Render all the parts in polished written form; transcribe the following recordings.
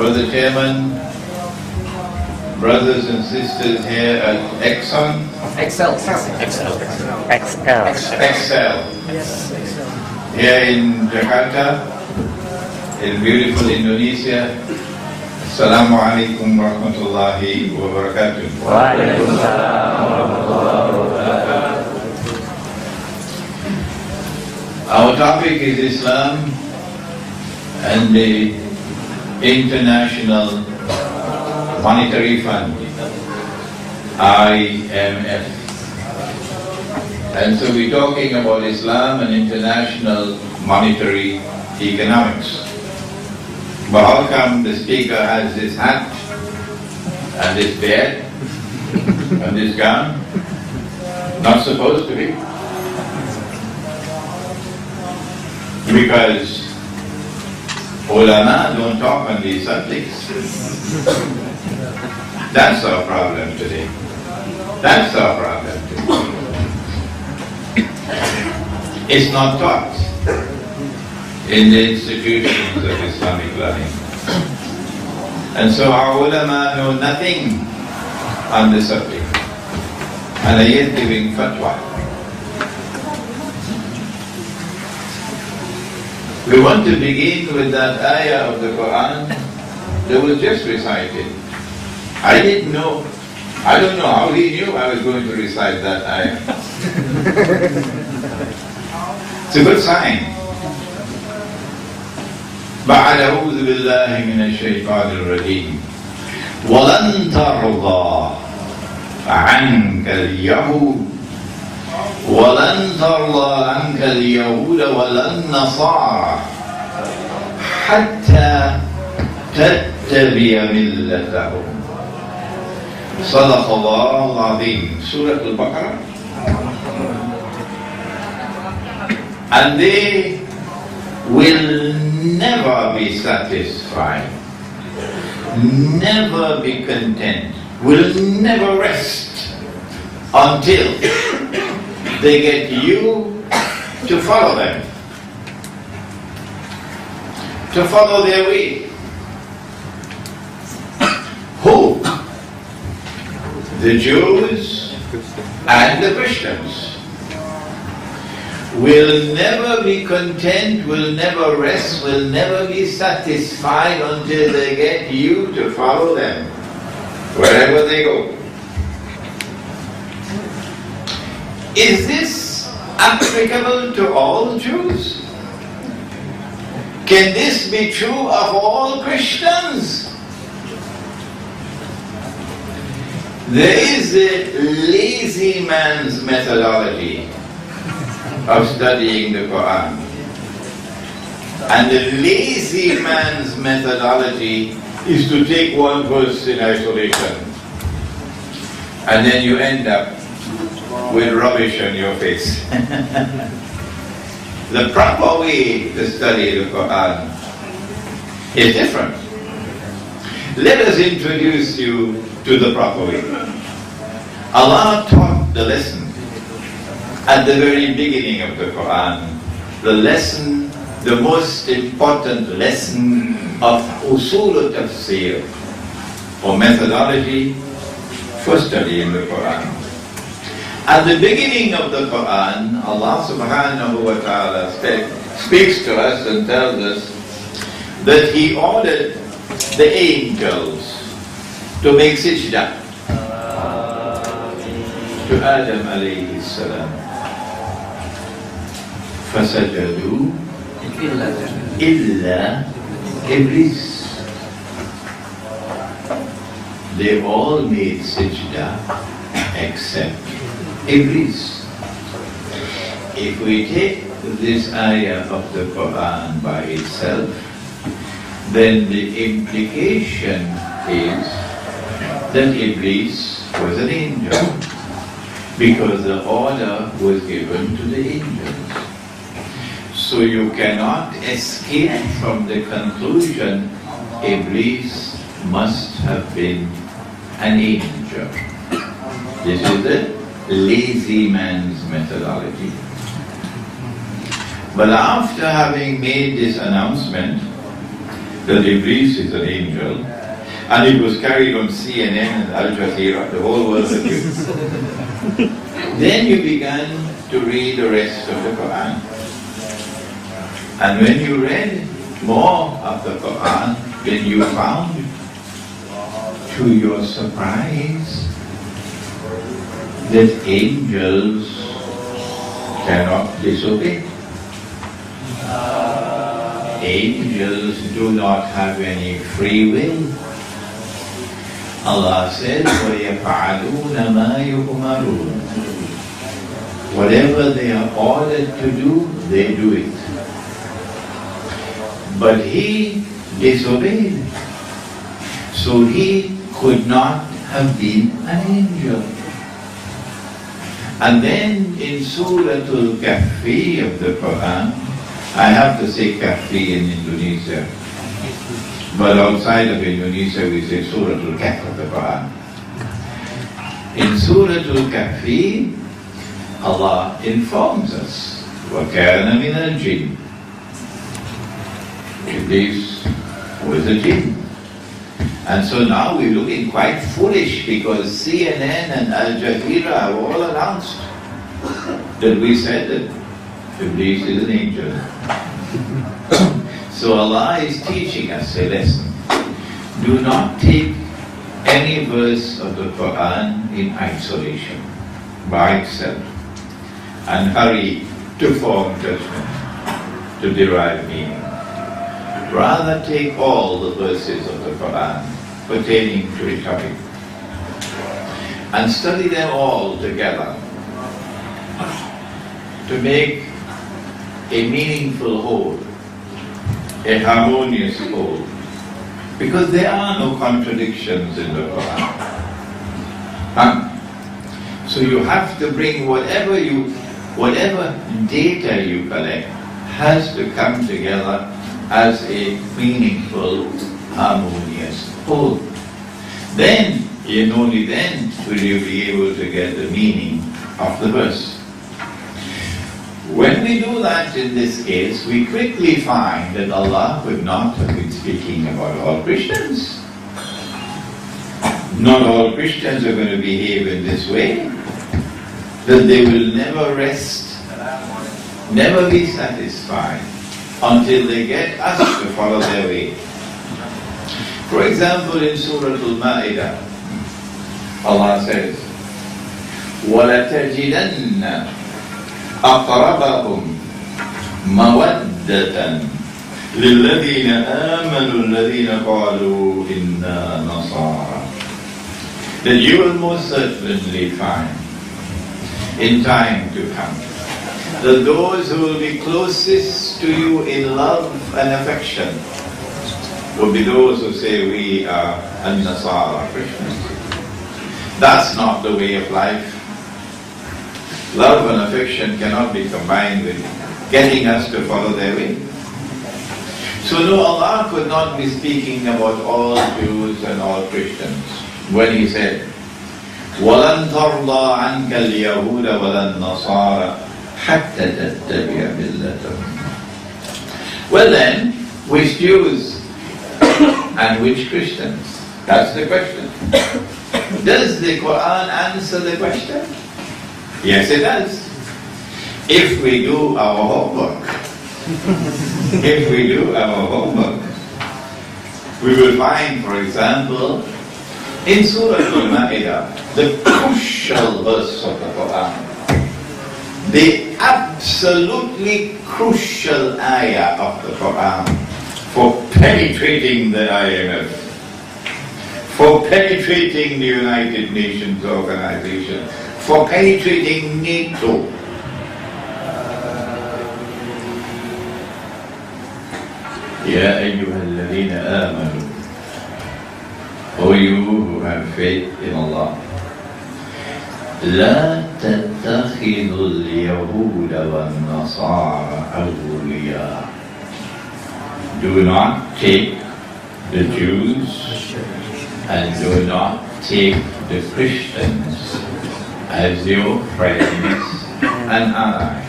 Brother Chairman, brothers and sisters here at Exxon. XL. Yes, here in Jakarta, in beautiful Indonesia. Assalamu alaikum warahmatullahi wabarakatuh. Our topic is Islam and the International Monetary Fund, IMF. And so we're talking about Islam and international monetary economics. But how come the speaker has this hat and this beard and this gown? Not supposed to be. Because ulama don't talk on these subjects. That's our problem today. That's our problem today. It's not taught in the institutions of Islamic learning. And so our ulama know nothing on the subject and are yet giving fatwa. We want to begin with that ayah of the Quran that was just recited. I didn't know, I don't know how he knew I was going to recite that ayah. It's a good sign. بعد أعوذ بالله من الشيطان الرجيم ولن ترضى عنك اليهود ولن ترضى عنك اليهود ولا النصارى حتى تتبع ملتهم. صدق الله العظيم. Surah Al-Baqarah. And they will never be satisfied, never be content, will never rest until they get you to follow them, to follow their way. Who? The Jews and the Christians will never be content, will never rest, will never be satisfied until they get you to follow them, wherever they go. Is this applicable to all Jews? Can this be true of all Christians? There is a lazy man's methodology of studying the Quran. And the lazy man's methodology is to take one verse in isolation. And then you end up with rubbish on your face. The proper way to study the Quran is different. Let us introduce you to the proper way. Allah taught the lesson at the very beginning of the Quran, the lesson, the most important lesson of usul tafsir, or methodology for studying the Quran. At the beginning of the Quran, Allah subhanahu wa ta'ala speaks to us and tells us that He ordered the angels to make sajda to Adam alayhi salam. فَسَجَدُوا إِلَّا إِبْلِيسَ. They all made sajda except Iblis. If we take this ayah of the Quran by itself, then the implication is that Iblis was an angel, because the order was given to the angels. So you cannot escape from the conclusion Iblis must have been an angel. This is the lazy man's methodology. But after having made this announcement that Iblis is an angel, and it was carried on CNN and Al Jazeera, the whole world agreed. Then you began to read the rest of the Quran. And when you read more of the Quran, then you found, to your surprise, that angels cannot disobey. Angels do not have any free will. Allah said, وَيَفْعَلُونَ مَا يُؤْمَرُونَ. Whatever they are ordered to do, they do it. But he disobeyed. So he could not have been an angel. And then in Surah Al-Kahfi of the Quran, I have to say Kahfi in Indonesia, but outside of Indonesia we say Surah Al-Kahf of the Quran. In Surah Al-Kahfi, Allah informs us, وَكَانَ مِنَ الْجِنِّ. Iblis was a jinn. And so now we're looking quite foolish because CNN and Al Jazeera have all announced that we said that Iblis is an angel. So Allah is teaching us a lesson. Do not take any verse of the Quran in isolation, by itself, and hurry to form judgment, to derive meaning. Rather take all the verses of the Quran pertaining to a topic and study them all together to make a meaningful whole, a harmonious whole, because there are no contradictions in the Quran. So you have to bring whatever data you collect has to come together as a meaningful, harmonious whole. Then, and only then, will you be able to get the meaning of the verse. When we do that in this case, we quickly find that Allah would not have been speaking about all Christians. Not all Christians are going to behave in this way, that they will never rest, never be satisfied until they get us to follow their way. For example, in Surah Al-Ma'idah, Allah says, وَلَتَجِدَنَّ أَقْرَبَهُمْ مَوَدَّةً لِلَّذِينَ آمَنُوا الَّذِينَ قَالُوا إِنَّا نَصَارَى. That you will most certainly find, in time to come, that those who will be closest to you in love and affection will be those who say we are An-Nasara, Christians. That's not the way of life. Love and affection cannot be combined with getting us to follow their way. So no, Allah could not be speaking about all Jews and all Christians when He said, وَلَنْ تَرْضَى عَنْكَ الْيَهُودَ وَلَا النَّصَارَى حَتَّى تَتَّبِعَ مِلَّتَهُمْ. Well then, which Jews and which Christians? That's the question. Does the Quran answer the question? Yes, it does. If we do our homework. If we do our homework, we will find, for example, in Surah Al-Ma'idah, the crucial verse of the Quran, the absolutely crucial ayah of the Quran for penetrating the IMF, for penetrating the United Nations organization, for penetrating NATO. Ya ayyuhalladhina amanu, O you who have faith in Allah, لا تتخذوا اليهود والنصارى أولياء. Do not take the Jews and do not take the Christians as your friends and allies.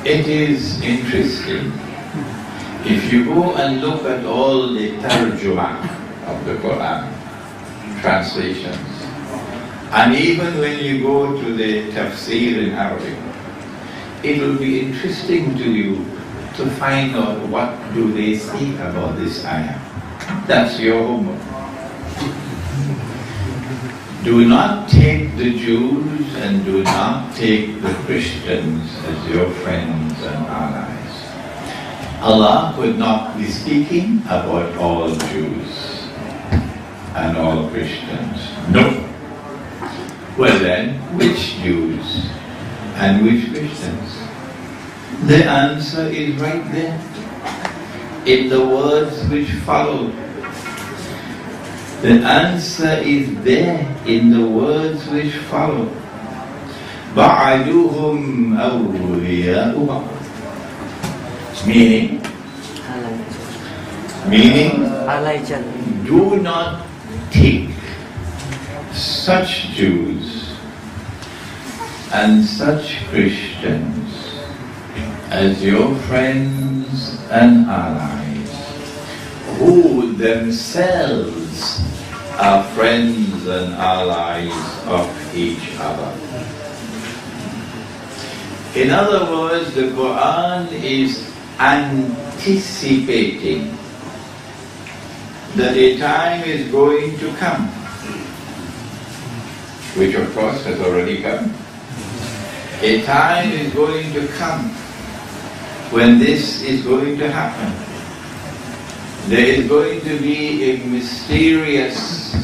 It is interesting. If you go and look at all the tarjumah of the Quran, translations, and even when you go to the tafsir in Arabic, it will be interesting to you to find out what do they say about this ayah. That's your homework. Do not take the Jews and do not take the Christians as your friends and allies. Allah could not be speaking about all Jews and all Christians. No. Well then, which Jews and which Christians? The answer is right there in the words which follow. The answer is there in the words which follow. بَعَدُهُمْ أَوْلِيَاءُ بَعْضٍ. Meaning, do not take such Jews and such Christians as your friends and allies, who themselves are friends and allies of each other. In other words, the Quran is anticipating that a time is going to come, which of course has already come. A time is going to come when this is going to happen. There is going to be a mysterious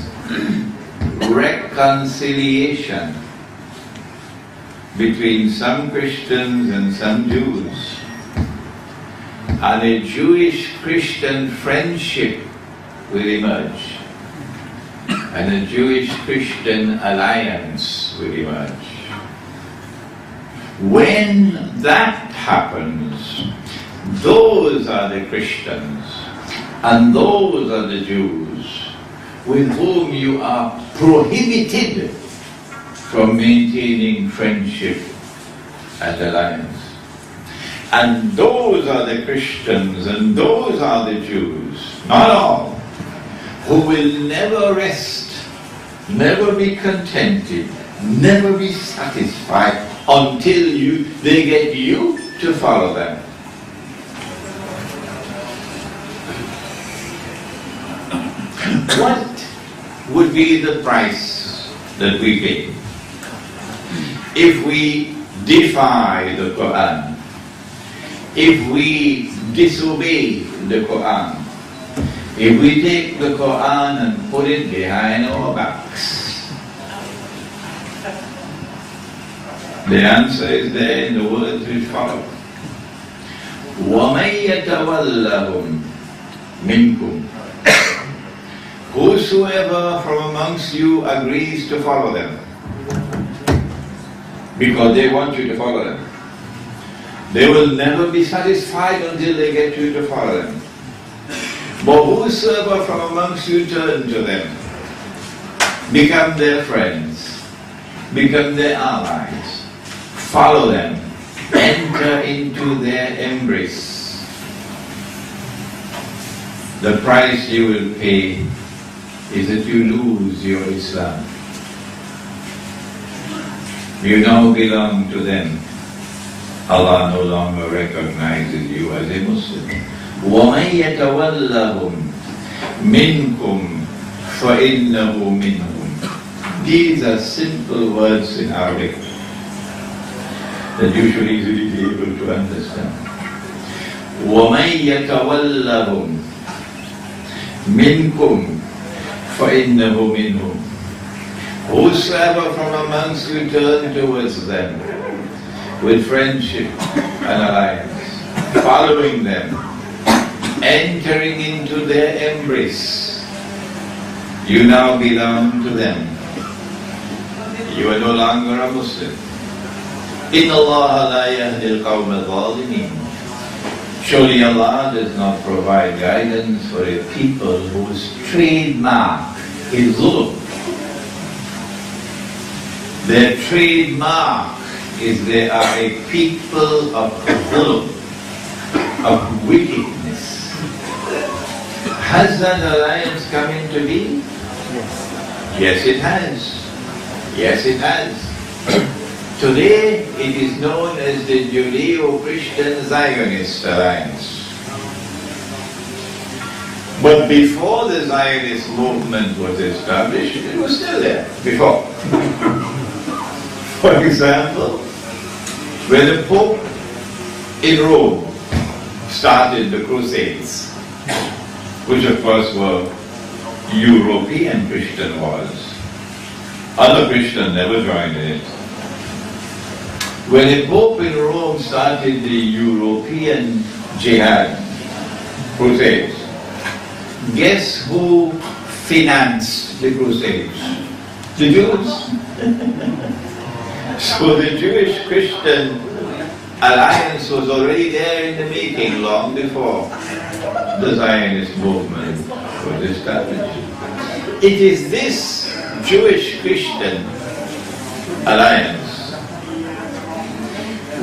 reconciliation between some Christians and some Jews, and a Jewish-Christian friendship will emerge, and a Jewish-Christian alliance will emerge. When that happens, those are the Christians and those are the Jews with whom you are prohibited from maintaining friendship and alliance. And those are the Christians and those are the Jews, not all, who will never rest, never be contented, never be satisfied until they get you to follow them. What would be the price that we pay if we defy the Quran, if we disobey the Quran, if we take the Quran and put it behind our backs? The answer is there in the words which follow. وَمَن يَتَوَلَّهُمْ مِنْكُمْ. Whosoever from amongst you agrees to follow them, because they want you to follow them. They will never be satisfied until they get you to follow them. But whosoever from amongst you turn to them, become their friends, become their allies, follow them, enter into their embrace, the price you will pay is that you lose your Islam. You now belong to them. Allah no longer recognizes you as a Muslim. وَمَن يَتَوَلَّهُمْ مِنْكُمْ فَإِنَّهُ مِنْهُمْ. These are simple words in Arabic that you should easily be able to understand. وَمَن يَتَوَلَّهُمْ مِنْكُمْ فَإِنَّهُ مِنْهُمْ. Whosoever from amongst you turn towards them with friendship and alliance, following them, entering into their embrace, you now belong to them. You are no longer a Muslim. إِنَّ اللَّهَ لَا يَهْدِي الْقَوْمَ الظَّالِمِينَ. Surely Allah does not provide guidance for a people whose trademark is zulm. Their trademark is they are a people of zulm, of wickedness. Has that alliance come into being? Yes, it has. Yes, it has. Today, it is known as the Judeo-Christian Zionist Alliance. But before the Zionist movement was established, it was still there, before. For example, when the Pope in Rome started the Crusades, which of course were European Christian wars. Other Christians never joined in it. When the Pope in Rome started the European Jihad Crusades, guess who financed the Crusades? The Jews. So the Jewish-Christian alliance was already there in the making long before the Zionist movement was established. It is this Jewish-Christian alliance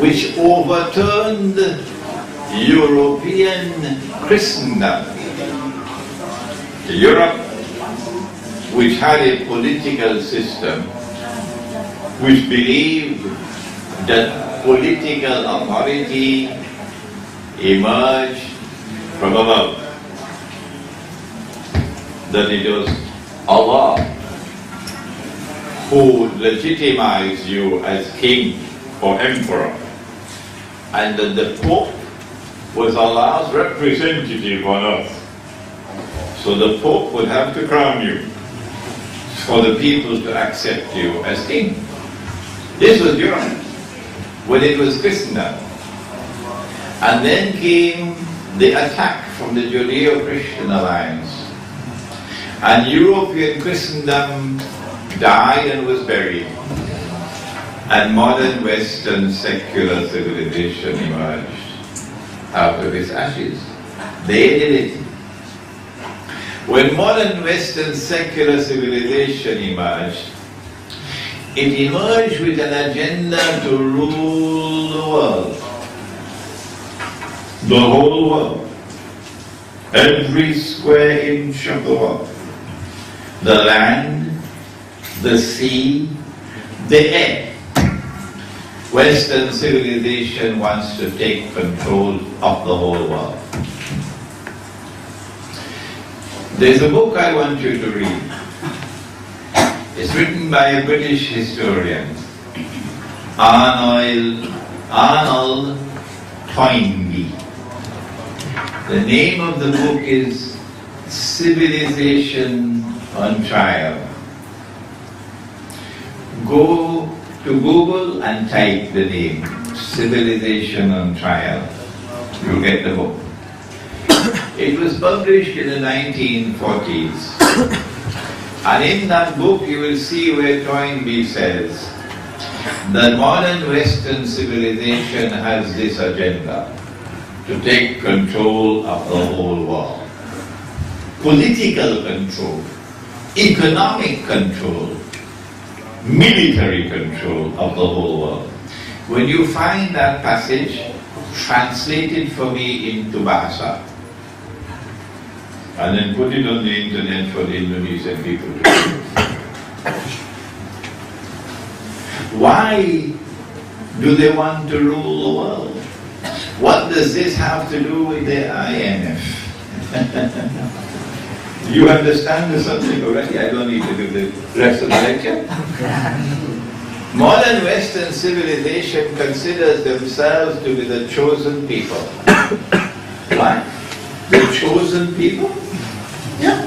which overturned European Christendom. Europe, which had a political system which believed that political authority emerged from above, that it was Allah who legitimized you as king or emperor, and that the Pope was Allah's representative on earth. So the Pope would have to crown you for the people to accept you as king. This was Europe when it was Christendom. And then came the attack from the Judeo-Christian alliance. And European Christendom died and was buried. And modern Western secular civilization emerged out of its ashes. They did it. When modern Western secular civilization emerged, it emerged with an agenda to rule the world. The whole world. Every square inch of the world. The land, the sea, the air. Western civilization wants to take control of the whole world. There's a book I want you to read. It's written by a British historian, Arnold Toynbee. The name of the book is Civilization on Trial. Go to Google and type the name, Civilization on Trial. You'll get the book. It was published in the 1940s. And in that book you will see where Toynbee says that modern Western civilization has this agenda to take control of the whole world. Political control, economic control, military control of the whole world. When you find that passage, translate it for me into Bahasa. And then put it on the internet for the Indonesian people to read. Why do they want to rule the world? What does this have to do with the IMF? You understand something already? I don't need to do the rest of the lecture. Modern Western civilization considers themselves to be the chosen people. Why? The chosen people? Yeah.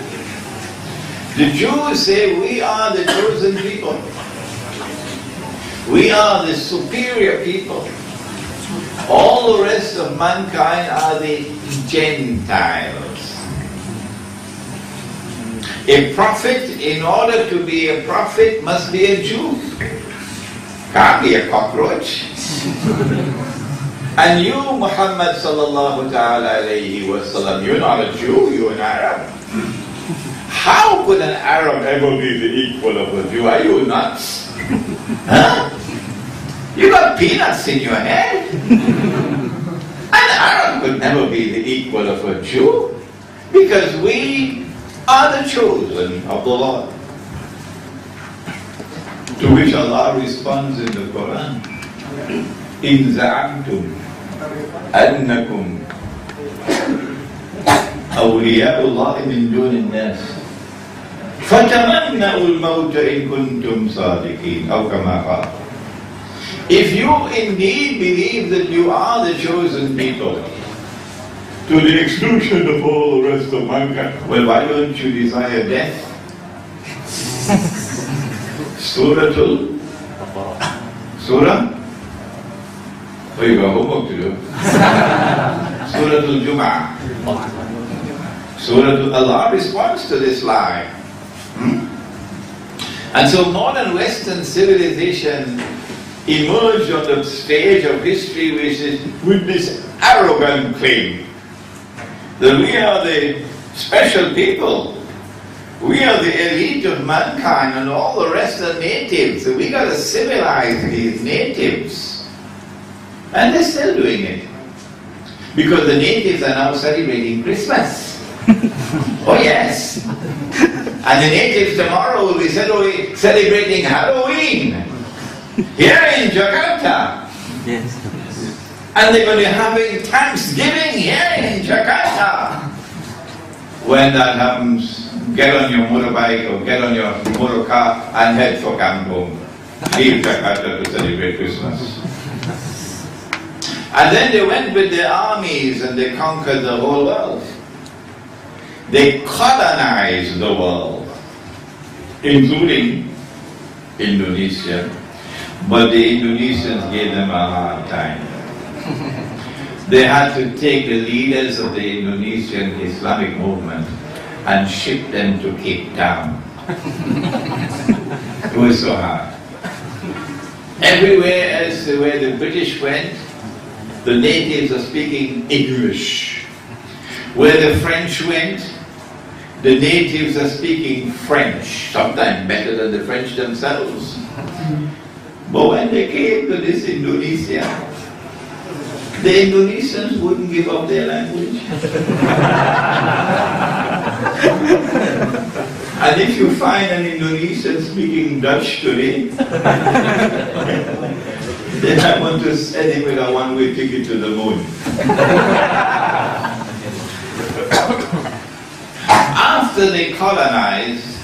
The Jews say we are the chosen people. We are the superior people. All the rest of mankind are the Gentiles. A prophet, in order to be a prophet, must be a Jew. Can't be a cockroach. And you, Muhammad sallallahu ta'ala alayhi wa sallam, you're not a Jew, you're an Arab. How could an Arab ever be the equal of a Jew? Are you nuts? Huh? You got peanuts in your head. An Arab could never be the equal of a Jew. Because we are the chosen of the Lord. To which Allah responds in the Quran, إِن زَعَمْتُمْ أَنَّكُمْ أَوْلِيَاءُ اللَّهِ مِن دُونِ النَّاسِ فَتَمَنَّوا الْمَوْتَ إِن كُنتُمْ صَادِقِينَ أو كما قال. If you indeed believe that you are the chosen people, to the exclusion of all the rest of mankind, well, why don't you desire death? Surah? Oh, you got homework to do. Surah Al-Jum'ah. Allah responds to this lie. And so modern Western civilization emerged on the stage of history with this arrogant claim that we are the special people. We are the elite of mankind and all the rest are natives. So we got to civilize these natives. And they're still doing it. Because the natives are now celebrating Christmas. Oh yes. And the natives tomorrow will be celebrating Halloween. Here in Jakarta. Yes. And they're going to be having Thanksgiving here in Jakarta. When that happens, get on your motorbike or get on your motor car and head for Kampung. Leave Jakarta to celebrate Christmas. And then they went with their armies and they conquered the whole world. They colonized the world, including Indonesia. But the Indonesians gave them a hard time. They had to take the leaders of the Indonesian Islamic movement and ship them to Cape Town. It was so hard. Everywhere else where the British went, the natives are speaking English. Where the French went, the natives are speaking French, sometimes better than the French themselves. But when they came to this Indonesia, the Indonesians wouldn't give up their language. And if you find an Indonesian speaking Dutch today, then I want to send him with a one-way ticket to the moon. After they colonized,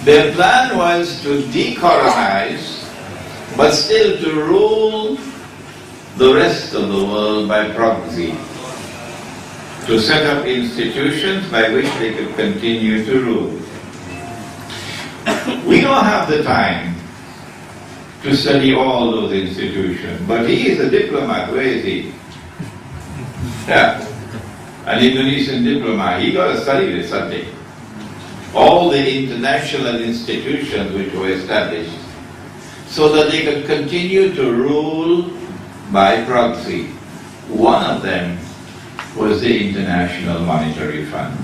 their plan was to decolonize, but still to rule the rest of the world by proxy, to set up institutions by which they could continue to rule. We don't have the time to study all those institutions, but he is a diplomat. Where is he? Yeah, an Indonesian diplomat. He got to study this subject. All the international institutions which were established so that they could continue to rule by proxy. One of them was the International Monetary Fund.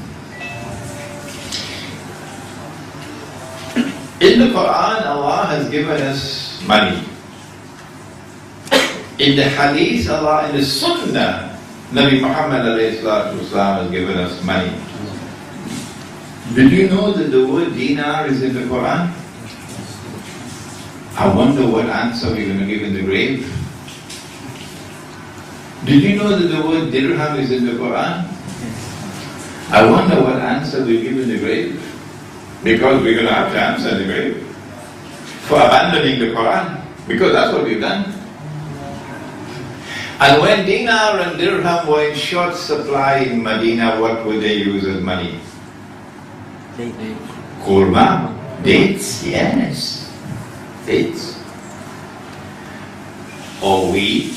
In the Quran, Allah has given us money. In the Hadith, Allah, in the Sunnah, Nabi Muhammad has given us money. Did you know that the word dinar is in the Quran? I wonder what answer we're going to give in the grave. Did you know that the word dirham is in the Quran? I wonder what answer we give in the grave. Because we're going to have to answer in the grave for abandoning the Quran. Because that's what we've done. And when dinar and dirham were in short supply in Medina, what would they use as money? Kurma, dates, yes, dates, or wheat,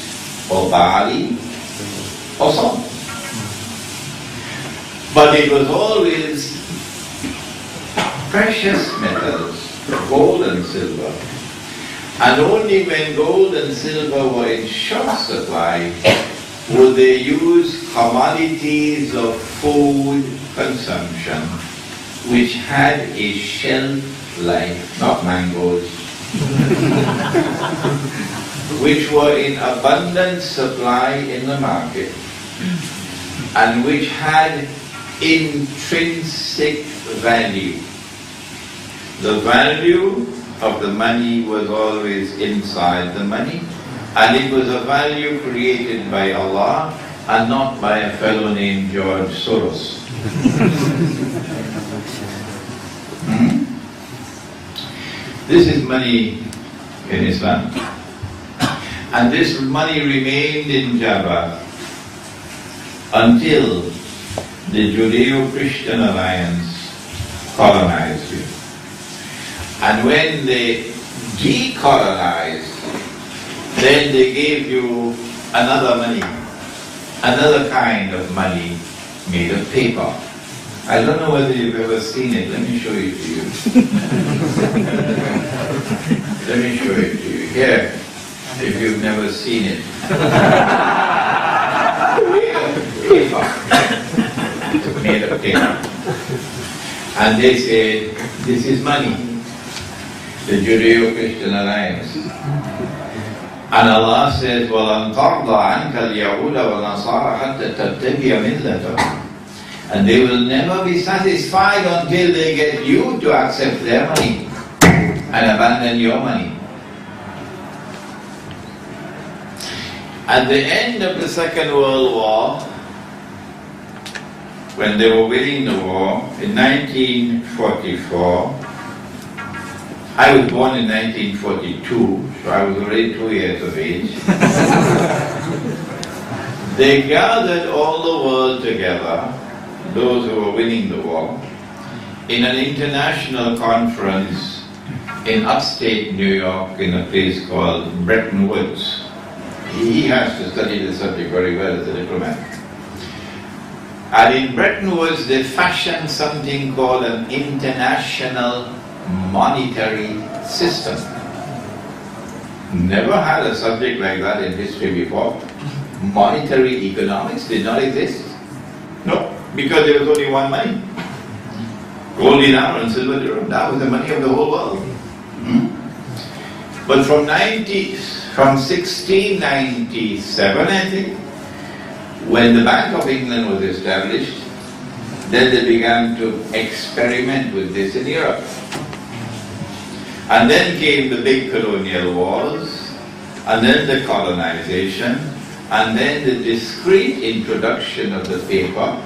or barley, or salt. But it was always precious metals, gold and silver. And only when gold and silver were in short supply would they use commodities of food consumption which had a shelf life, not mangoes, which were in abundant supply in the market. and which had intrinsic value. The value of the money was always inside the money, and it was a value created by Allah and not by a fellow named George Soros. This is money in Islam. And this money remained in Java until the Judeo-Christian alliance colonized it. And when they decolonized, then they gave you another money, another kind of money made of paper. I don't know whether you've ever seen it. Let me show it to you. Let me show it to you. Here, if you've never seen it. Paper. Made of paper. And they say, this is money. The Judeo-Christian alliance. And Allah says, وَلَنْ تَرْضَ عَنْكَ الْيَهُودَ وَالنَّصَارَ حَتَّى تَتَّبِعَ مِلَّتَهُمْ. And they will never be satisfied until they get you to accept their money and abandon your money. At the end of the Second World War, when they were winning the war, in 1944, I was born in 1942, so I was already 2 years of age. They gathered all the world together, those who were winning the war, in an international conference in upstate New York in a place called Bretton Woods. He has to study the subject very well as a diplomat. And in Bretton Woods they fashioned something called an international monetary system. Never had a subject like that in history before. Monetary economics did not exist. No, because there was only one money. Gold dinar and silver dirham, that was the money of the whole world. But from 1697, I think, when the Bank of England was established, then they began to experiment with this in Europe. And then came the big colonial wars, and then the colonization, and then the discrete introduction of the paper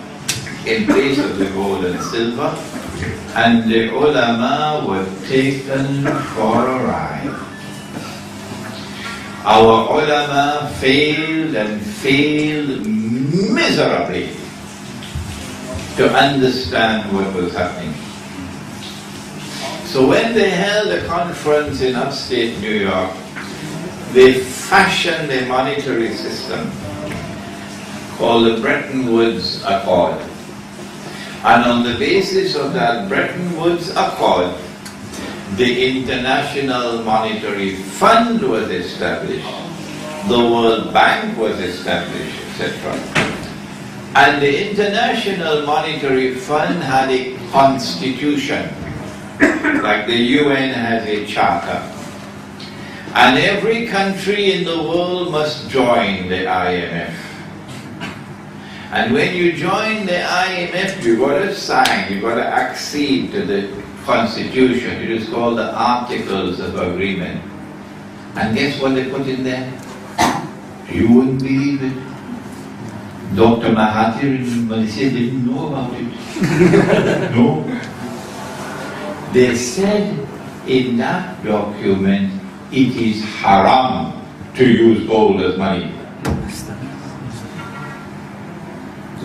in place of the gold and silver, and the ulama were taken for a ride. Our ulama failed and failed miserably to understand what was happening. So when they held a conference in upstate New York, they fashioned a monetary system called the Bretton Woods Accord. And on the basis of that Bretton Woods Accord, the International Monetary Fund was established, the World Bank was established, etc. And the International Monetary Fund had a constitution, like the UN has a charter. And every country in the world must join the IMF. And when you join the IMF, you've got to sign, you've got to accede to the constitution. It is called the Articles of Agreement. And guess what they put in there? You wouldn't believe it. Dr. Mahathir in Malaysia didn't know about it. No. They said in that document, it is haram to use gold as money.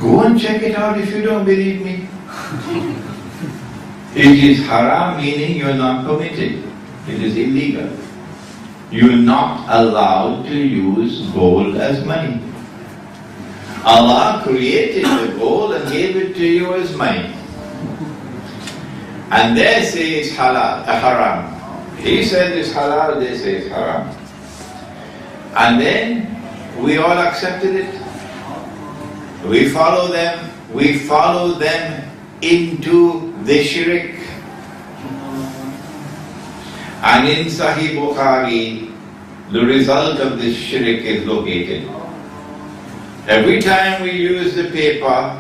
Go and check it out if you don't believe me. It is haram, meaning you're not permitted. It is illegal. You're not allowed to use gold as money. Allah created the gold and gave it to you as money. And they say it's halal, haram. He said it's halal, they say it's haram. And then we all accepted it. We follow them into the shirk. And in Sahih Bukhari, the result of this shirk is located. Every time we use the paper,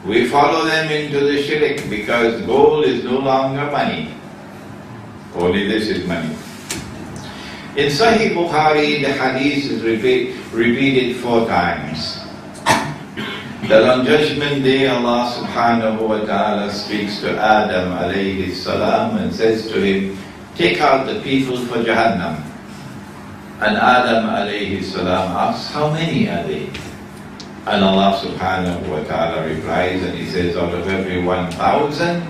we follow them into the shirk, because gold is no longer money. Only this is money. In Sahih Bukhari, the hadith is repeated 4 times. That on Judgment Day, Allah subhanahu wa ta'ala speaks to Adam alayhi salam and says to him, take out the people for Jahannam. And Adam alayhi salam asks, how many are they? And Allah subhanahu wa ta'ala replies, and he says, out of every 1,000,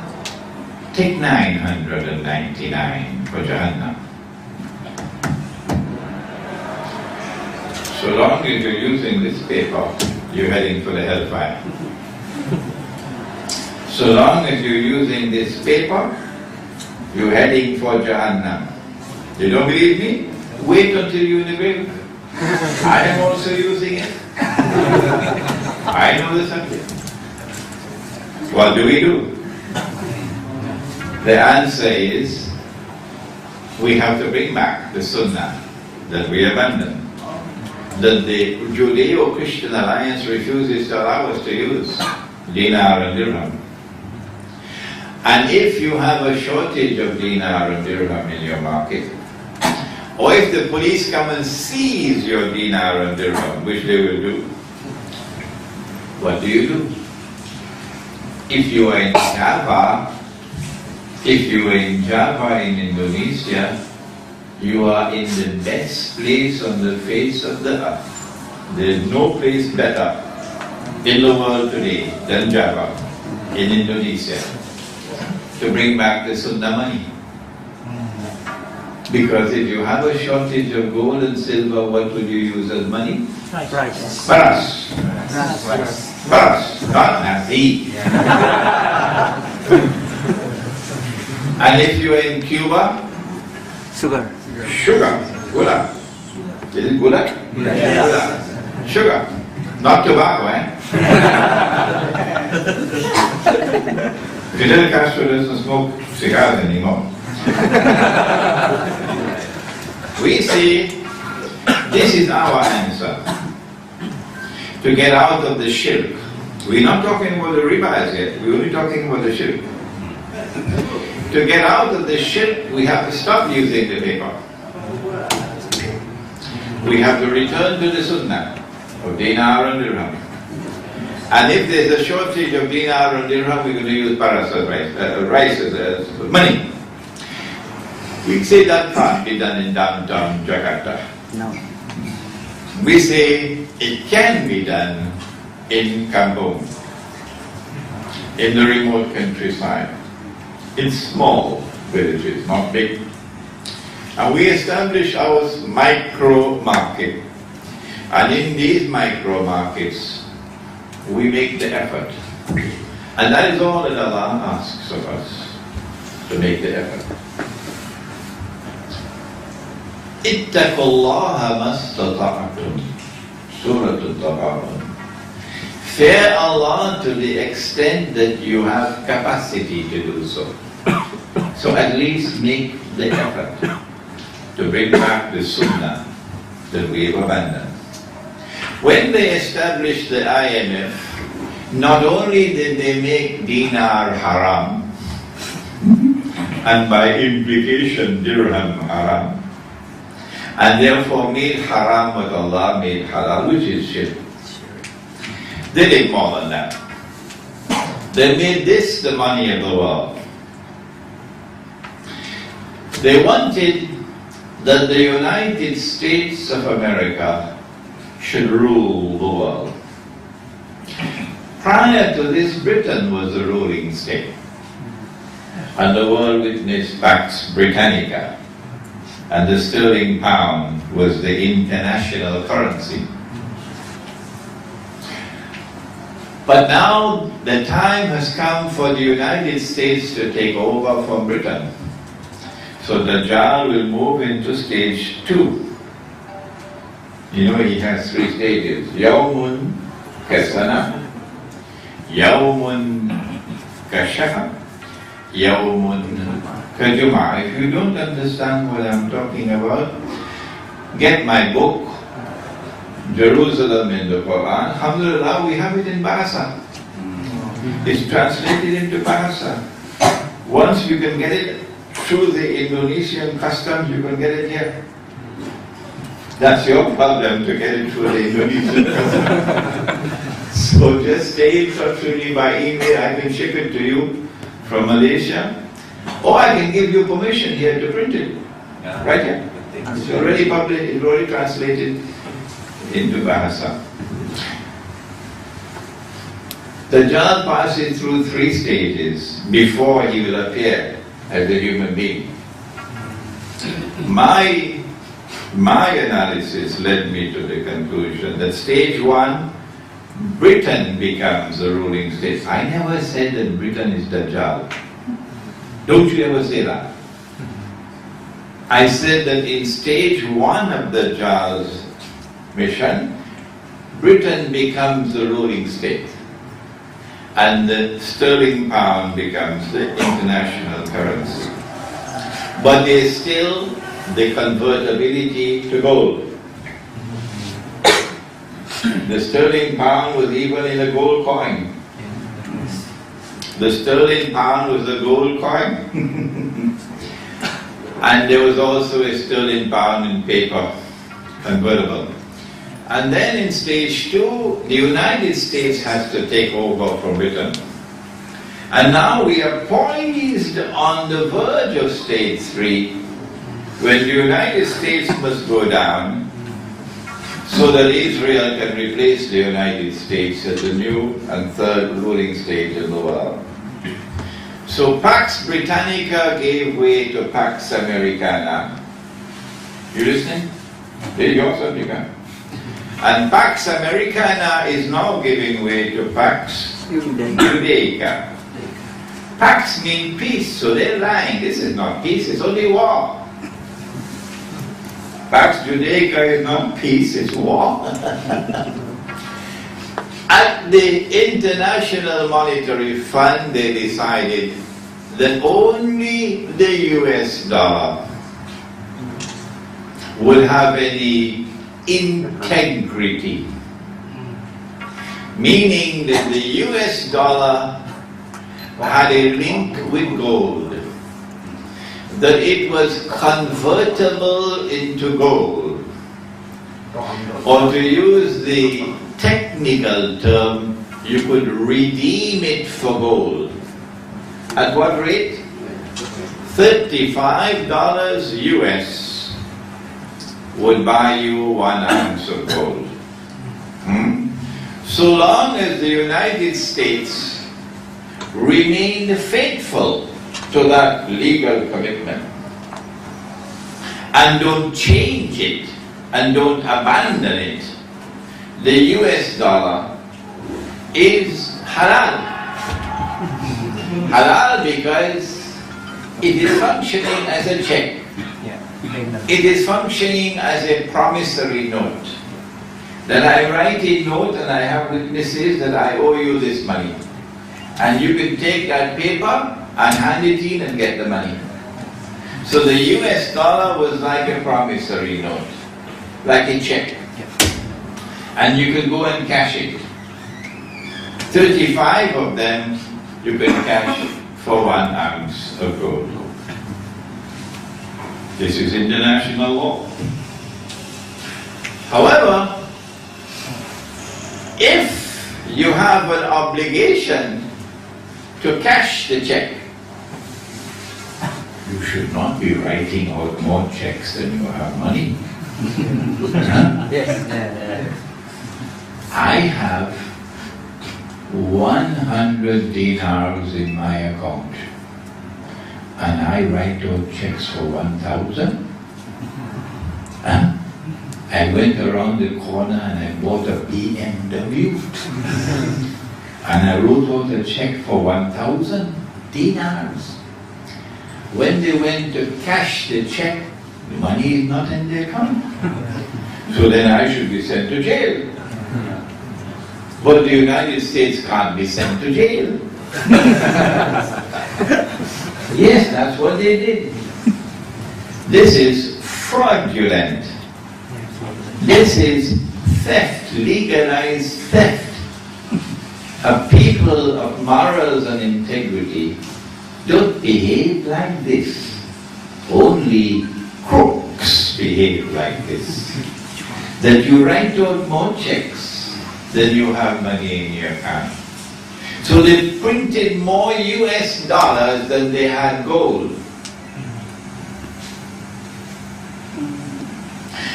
take 999 for Jahannam. So long as you're using this paper, you're heading for the hellfire. So long as you're using this paper, you're heading for Jahannam. You don't believe me? Wait until you're in the grave. I am also using it. I know the subject. What do we do? The answer is, we have to bring back the Sunnah that we abandoned, that the Judeo-Christian alliance refuses to allow us to use, dinar and dirham. And if you have a shortage of dinar and dirham in your market, or if the police come and seize your dinar and dirham, which they will do, what do you do? If you are in Java, in Indonesia, you are in the best place on the face of the earth. There is no place better in the world today than Java, in Indonesia, to bring back the Sunnah money. Because if you have a shortage of gold and silver, what would you use as money? Rice. Paras. Paras, not nasi. And if you are in Cuba, Sugar. sugar, gula. Is it gula? Yes. Gula. Sugar, not tobacco, eh? Fidel Castro doesn't smoke cigars anymore. We say, this is our answer to get out of the shirk. We're not talking about the ribas yet, we're only talking about the shirk. To get out of the shirk, we have to stop using the paper. We have to return to the Sunnah of dinar and dirham. And if there's a shortage of dinar and dirham, we're going to use paras as rice as money. We say that can't be done in downtown Jakarta. No. We say it can be done in Kampung, in the remote countryside, in small villages, not big. And we establish our micro market. And in these micro markets, we make the effort. And that is all that Allah asks of us, to make the effort. اتقوا الله ما استطعتم. Surah Al-Taghabun. Fear Allah to the extent that you have capacity to do so. So at least make the effort to bring back the Sunnah that we have abandoned. When they established the IMF, not only did they make dinar haram, and by implication dirham haram, and therefore made haram what Allah made halal, which is shirk. They did more than that. They made this the money of the world. They wanted that the United States of America should rule the world. Prior to this, Britain was the ruling state. And the world witnessed Pax Britannica. And the sterling pound was the international currency. But now the time has come for the United States to take over from Britain. So Dajjal will move into stage 2. You know, he has 3 stages. Yawmun kasana, Yawmun kashaha, Yawmun kajuma. If you don't understand what I'm talking about, get my book, Jerusalem in the Quran. Alhamdulillah, we have it in Bahasa. It's translated into Bahasa. Once you can get it through the Indonesian customs, you can get it here. That's your problem, to get it through the Indonesian customs. So just stay in touch with me by email. I can ship it to you from Malaysia. Or I can give you permission here to print it. Right here. It's already published, it's already translated into Bahasa. Dajjal passes through 3 stages before he will appear as a human being. My analysis led me to the conclusion that stage 1, Britain becomes the ruling state. I never said that Britain is Dajjal. Don't you ever say that? I said that in stage 1 of Dajjal's mission, Britain becomes the ruling state, and the sterling pound becomes the international currency. But there's still the convertibility to gold. The sterling pound was even in a gold coin. The sterling pound was a gold coin. And there was also a sterling pound in paper, convertible. And then in stage 2, the United States has to take over from Britain. And now we are poised on the verge of stage 3, when the United States must go down so that Israel can replace the United States as the new and third ruling state in the world. So Pax Britannica gave way to Pax Americana. You listening? There you go, America. And Pax Americana is now giving way to Pax Judaica. Pax means peace, so they're lying. This is not peace, it's only war. Pax Judaica is not peace, it's war. At the International Monetary Fund, they decided that only the US dollar will have any integrity, meaning that the US dollar had a link with gold, that it was convertible into gold, or to use the technical term, you could redeem it for gold. At what rate? $35 US would buy you 1 ounce of gold. So long as the United States remained faithful to that legal commitment and don't change it and don't abandon it, the US dollar is halal. Halal because it is functioning as a check. It is functioning as a promissory note. That I write a note and I have witnesses that I owe you this money. And you can take that paper and hand it in and get the money. So the US dollar was like a promissory note, like a check. And you can go and cash it. 35 of them you can cash for 1 ounce of gold. This is international law. However, if you have an obligation to cash the check, you should not be writing out more checks than you have money. I have 100 dinars in my account, and I write out checks for 1,000. I went around the corner and I bought a BMW, and I wrote out a check for 1,000 dinars. When they went to cash the check, the money is not in the account. So then I should be sent to jail. But the United States can't be sent to jail. Yes, that's what they did. This is fraudulent. This is theft, legalized theft. A people of morals and integrity don't behave like this. Only crooks behave like this. That you write out more checks than you have money in your account. So they printed more US dollars than they had gold.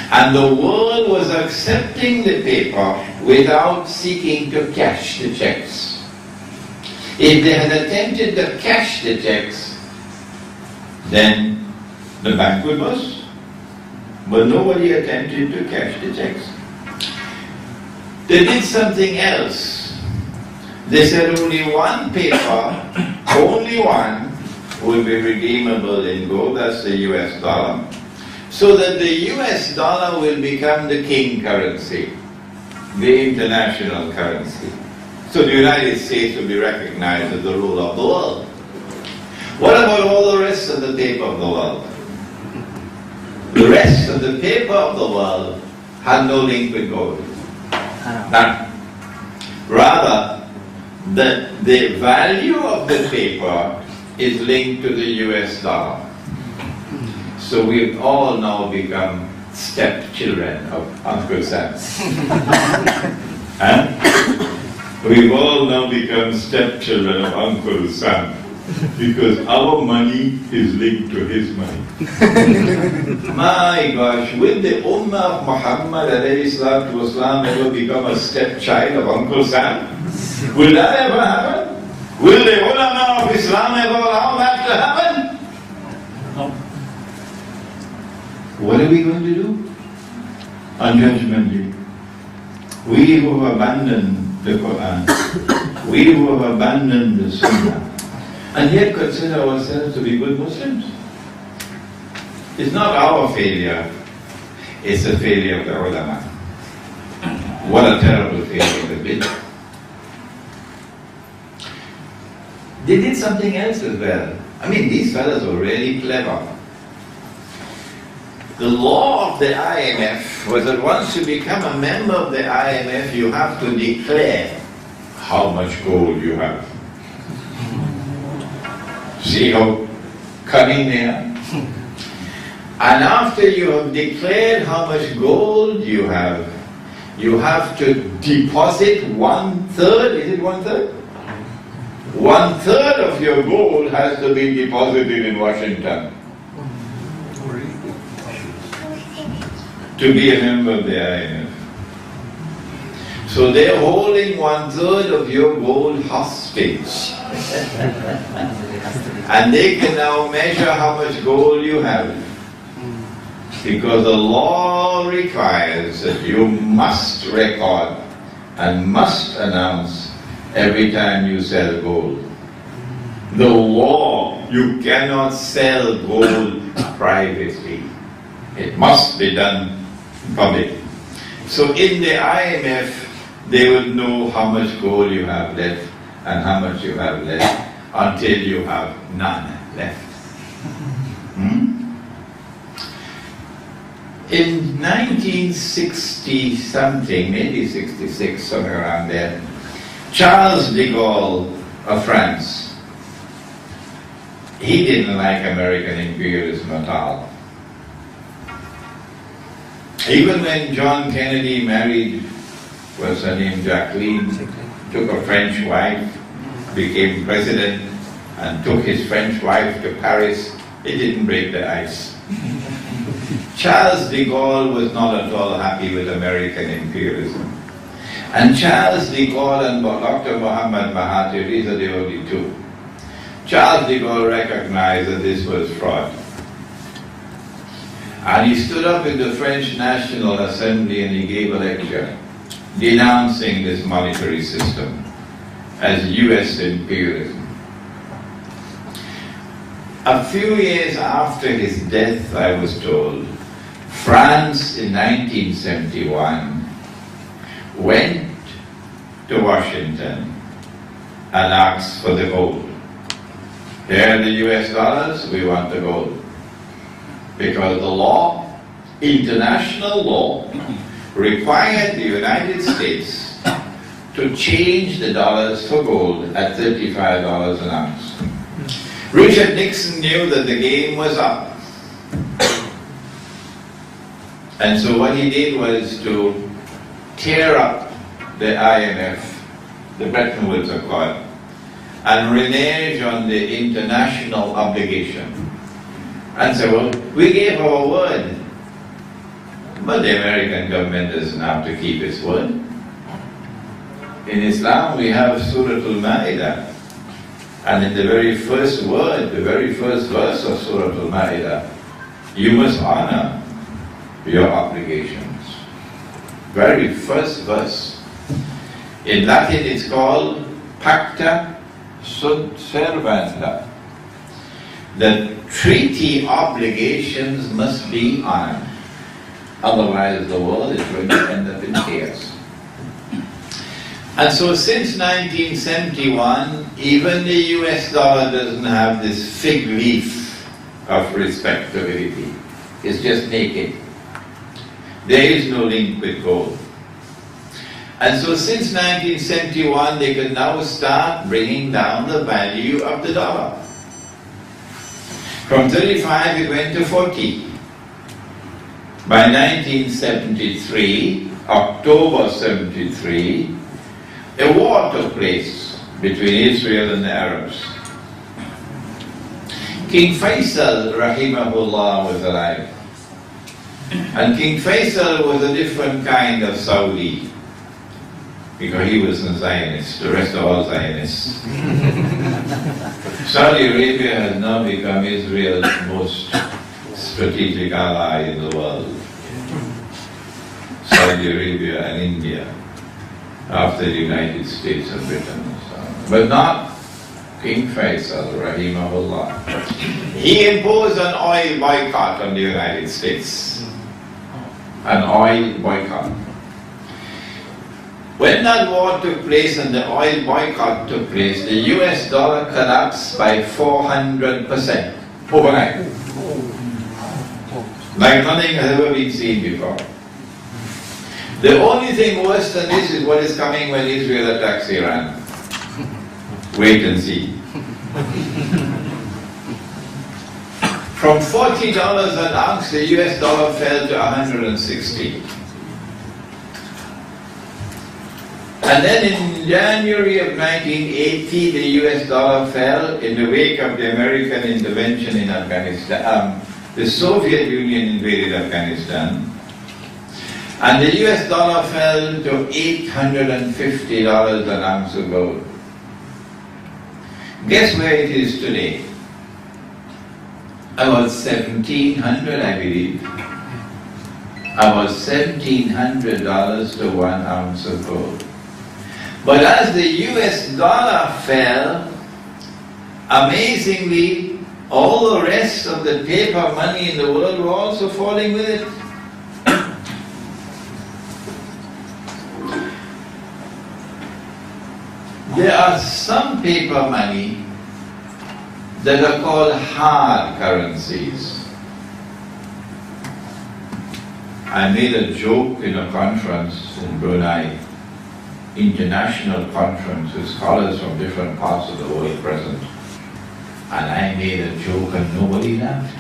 And the world was accepting the paper without seeking to cash the checks. If they had attempted to cash the checks, then the bank would bust. But nobody attempted to cash the checks. They did something else. They said only one paper, only one, will be redeemable in gold, that's the US dollar. So that the US dollar will become the king currency, the international currency. So the United States will be recognized as the ruler of the world. What about all the rest of the paper of the world? The rest of the paper of the world had no link with gold. None. Rather, the value of the paper is linked to the US dollar. So we've all now become stepchildren of Uncle Sam. We've all now become stepchildren of Uncle Sam because our money is linked to his money. My gosh, will the Ummah of Muhammad ﷺ ever become a stepchild of Uncle Sam? Will that ever happen? Will the ulama of Islam ever allow that to happen? No. What are we going to do on Judgment Day? We who have abandoned the Quran, we who have abandoned the Sunnah, and yet consider ourselves to be good Muslims. It's not our failure, it's the failure of the ulama. What a terrible failure they've been. They did something else as well. I mean, these fellows were really clever. The law of the IMF was that once you become a member of the IMF, you have to declare how much gold you have. See how cunning they are? And after you have declared how much gold you have to deposit 1/3, is it 1/3? 1/3 of your gold has to be deposited in Washington to be a member of the IMF. So they're holding 1/3 of your gold hostage. And they can now measure how much gold you have. Because the law requires that you must record and must announce every time you sell gold. The law, you cannot sell gold privately. It must be done public. So in the IMF, they will know how much gold you have left and how much you have left until you have none left. In 1960 something, maybe 66, somewhere around there, Charles de Gaulle of France, he didn't like American imperialism at all. Even when John Kennedy married, what's her name, Jacqueline, took a French wife, became president, and took his French wife to Paris, it didn't break the ice. Charles de Gaulle was not at all happy with American imperialism. And Charles de Gaulle and Dr. Muhammad Mahathir, these are the only two. Charles de Gaulle recognized that this was fraud. And he stood up in the French National Assembly and he gave a lecture denouncing this monetary system as US imperialism. A few years after his death, I was told, France in 1971 went to Washington and asked for the gold. Here are the US dollars, we want the gold. Because the law, international law, required the United States to change the dollars for gold at $35 an ounce. Richard Nixon knew that the game was up. And so what he did was to tear up the IMF, the Bretton Woods Accord, and renege on the international obligation. And say, well, we gave our word, but the American government doesn't have to keep its word. In Islam, we have Surah Al-Ma'idah, and in the very first word, the very first verse of Surah Al-Ma'idah, you must honor your obligations. Very first verse. In Latin, it's called Pacta sunt servanda. The treaty obligations must be honored. Otherwise, the world is going to end up in chaos. And so since 1971, even the US dollar doesn't have this fig leaf of respectability. It's just naked. There is no link with gold. And so since 1971, they can now start bringing down the value of the dollar. From 35 it went to 40. By 1973, October 73, a war took place between Israel and the Arabs. King Faisal, rahimahullah, was alive. And King Faisal was a different kind of Saudi, because he was a Zionist, the rest are all Zionists. Saudi Arabia has now become Israel's most strategic ally in the world. Saudi Arabia and India, after the United States and Britain. But not King Faisal, rahimahullah. He imposed an oil boycott on the United States. An oil boycott. When that war took place and the oil boycott took place, the US dollar collapsed by 400% overnight. Like nothing has ever been seen before. The only thing worse than this is what is coming when Israel attacks Iran. Wait and see. From $40 an ounce, the US dollar fell to 160. And then in January of 1980, the US dollar fell in the wake of the American intervention in Afghanistan. The Soviet Union invaded Afghanistan. And the US dollar fell to $850 an ounce of gold. Guess where it is today? About 1,700, I believe. About $1,700 to 1 ounce of gold. But as the US dollar fell, amazingly, all the rest of the paper money in the world were also falling with it. There are some paper money that are called hard currencies. I made a joke in a conference in Brunei, international conference with scholars from different parts of the world present. And I made a joke and nobody laughed.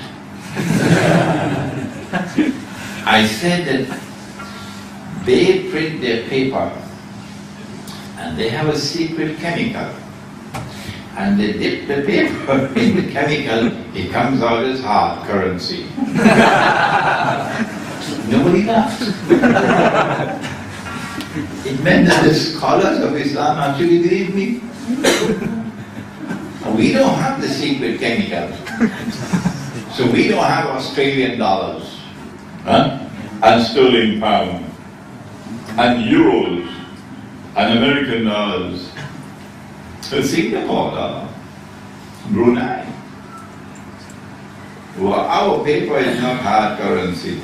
I said that they print their paper and they have a secret chemical. And they dip the paper in the chemical, it comes out as hard currency. Nobody laughed. It meant that the scholars of Islam actually believed me. We don't have the secret chemical. So we don't have Australian dollars, and sterling pound, and euros, and American dollars, and Singapore dollar, Brunei. Well, our paper is not hard currency.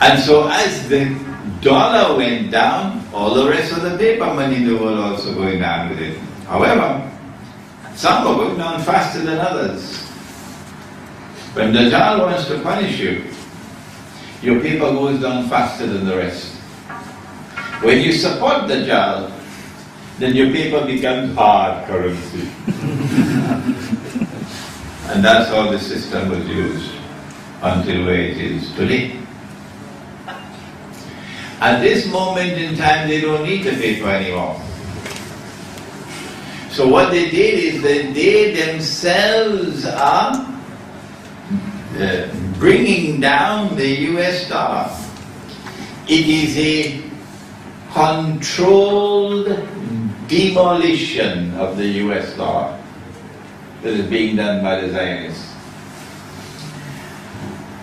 And so as the dollar went down, all the rest of the paper money in the world also going down with it. However, some are going down faster than others. When Dajjal wants to punish you, your paper goes down faster than the rest. When you support the JAL, then your paper becomes hard currency. And that's how the system was used until where it is today. At this moment in time, they don't need the paper anymore. So what they did is that they themselves are bringing down the US dollar. It is a controlled demolition of the US dollar that is being done by the Zionists.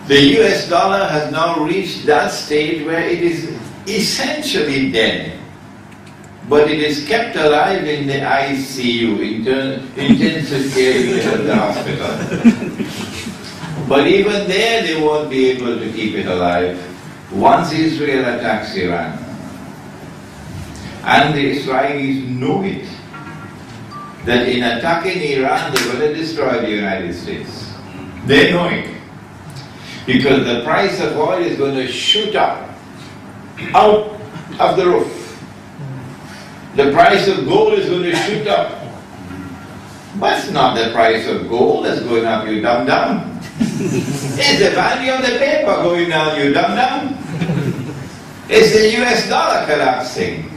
The US dollar has now reached that stage where it is essentially dead, but it is kept alive in the ICU, intensive care unit of the hospital. But even there they won't be able to keep it alive once Israel attacks Iran. And the Israelis know it, that in attacking Iran they're going to destroy the United States. They know it. Because the price of oil is going to shoot up, out of the roof. The price of gold is going to shoot up. But it's not the price of gold that's going up, you dumb. It's the value of the paper going down, you dumb. It's the US dollar collapsing.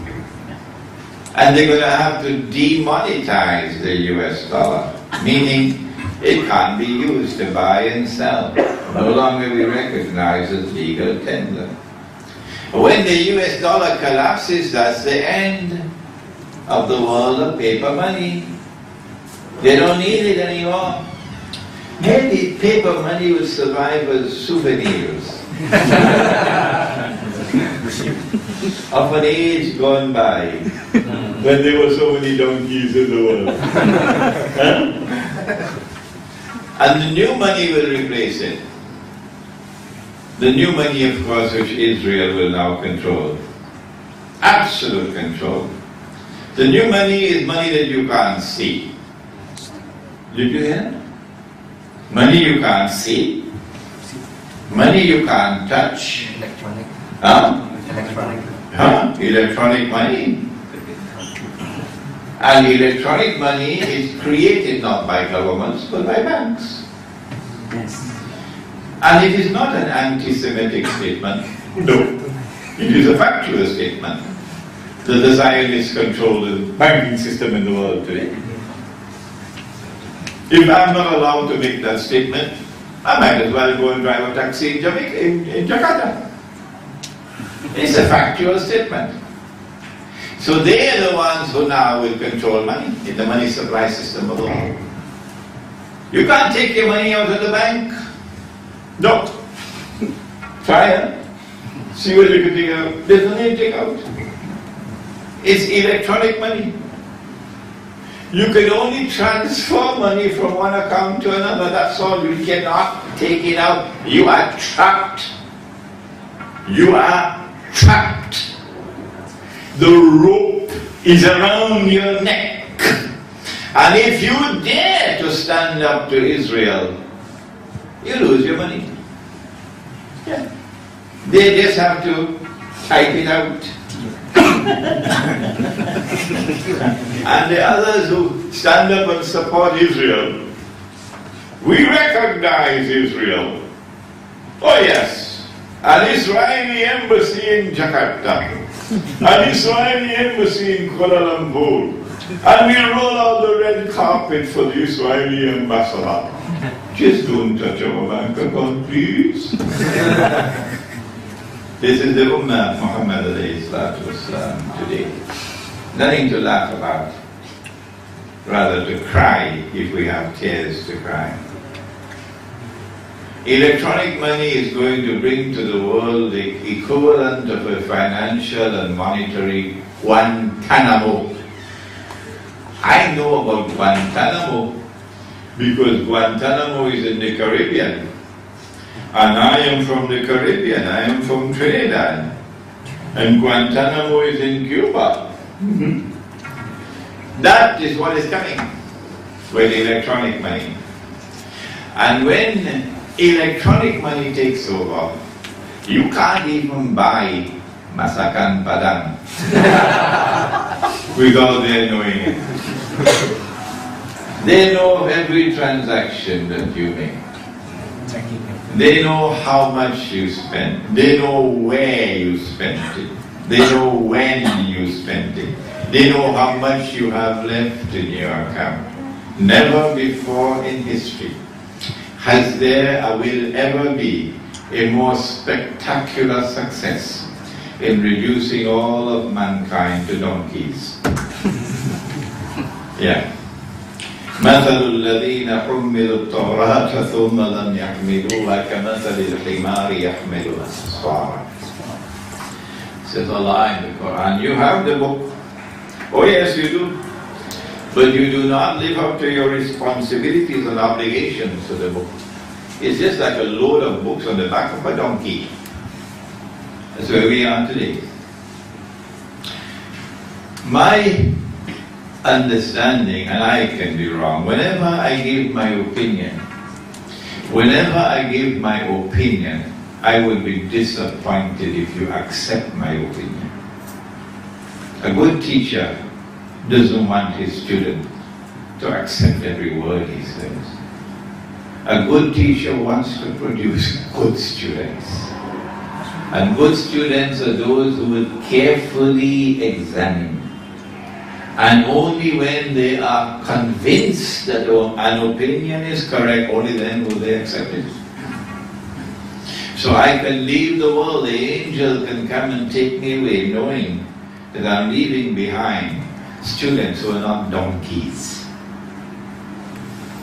And they're going to have to demonetize the US dollar, meaning it can't be used to buy and sell. No longer be recognized as legal tender. When the US dollar collapses, that's the end of the world of paper money. They don't need it anymore. Maybe paper money will survive as souvenirs of an age gone by, when there were so many donkeys in the world. And the new money will replace it. The new money, of course, which Israel will now control. Absolute control. The new money is money that you can't see. Did you hear? Money you can't see. Money you can't touch. Electronic. Huh? Electronic. Huh? Electronic money. And electronic money is created not by governments but by banks. Yes. And it is not an anti-Semitic statement. No. It is a factual statement that the Zionists control the banking system in the world today. If I'm not allowed to make that statement, I might as well go and drive a taxi in Jamaica, in Jakarta. It's a factual statement. So they are the ones who now will control money in the money supply system of the world. You can't take your money out of the bank. No. Try it. See what you can take out. There's nothing to take out. It's electronic money. You can only transfer money from one account to another. That's all. You cannot take it out. You are trapped. You are trapped. The rope is around your neck. And if you dare to stand up to Israel, you lose your money. Yeah. They just have to type it out. And the others who stand up and support Israel, we recognize Israel. Oh yes, an Israeli embassy in Jakarta, an Israeli embassy in Kuala Lumpur, and we roll out the red carpet for the Israeli ambassador. Just don't touch our bank account, please. This is the Ummah of Muhammad alayhi salatu wasalam today. Nothing to laugh about, rather to cry if we have tears to cry. Electronic money is going to bring to the world the equivalent of a financial and monetary Guantanamo. I know about Guantanamo because Guantanamo is in the Caribbean. And I am from the Caribbean, I am from Trinidad. And Guantanamo is in Cuba. That is what is coming with electronic money. And when electronic money takes over, You can't even buy masakan Padang without their knowing it. They know every transaction that you make. They know how much you spend. They know where you spent it. They know when you spent it. They know how much you have left in your account. Never before in history has there or will ever be a more spectacular success in reducing all of mankind to donkeys. Yeah. مثل الذين حملوا التوراة ثم لم يحملوها كمثل الحمار يحمل أسفارا. Says Allah in the Quran, you have the book. Oh yes, you do. But you do not live up to your responsibilities and obligations to the book. It's just like a load of books on the back of a donkey. That's where we are today. My understanding, and I can be wrong, whenever I give my opinion, I will be disappointed if you accept my opinion. A good teacher doesn't want his student to accept every word he says. A good teacher wants to produce good students. And good students are those who will carefully examine. And only when they are convinced that an opinion is correct, only then will they accept it. So I can leave the world, the angel can come and take me away, knowing that I'm leaving behind students who are not donkeys.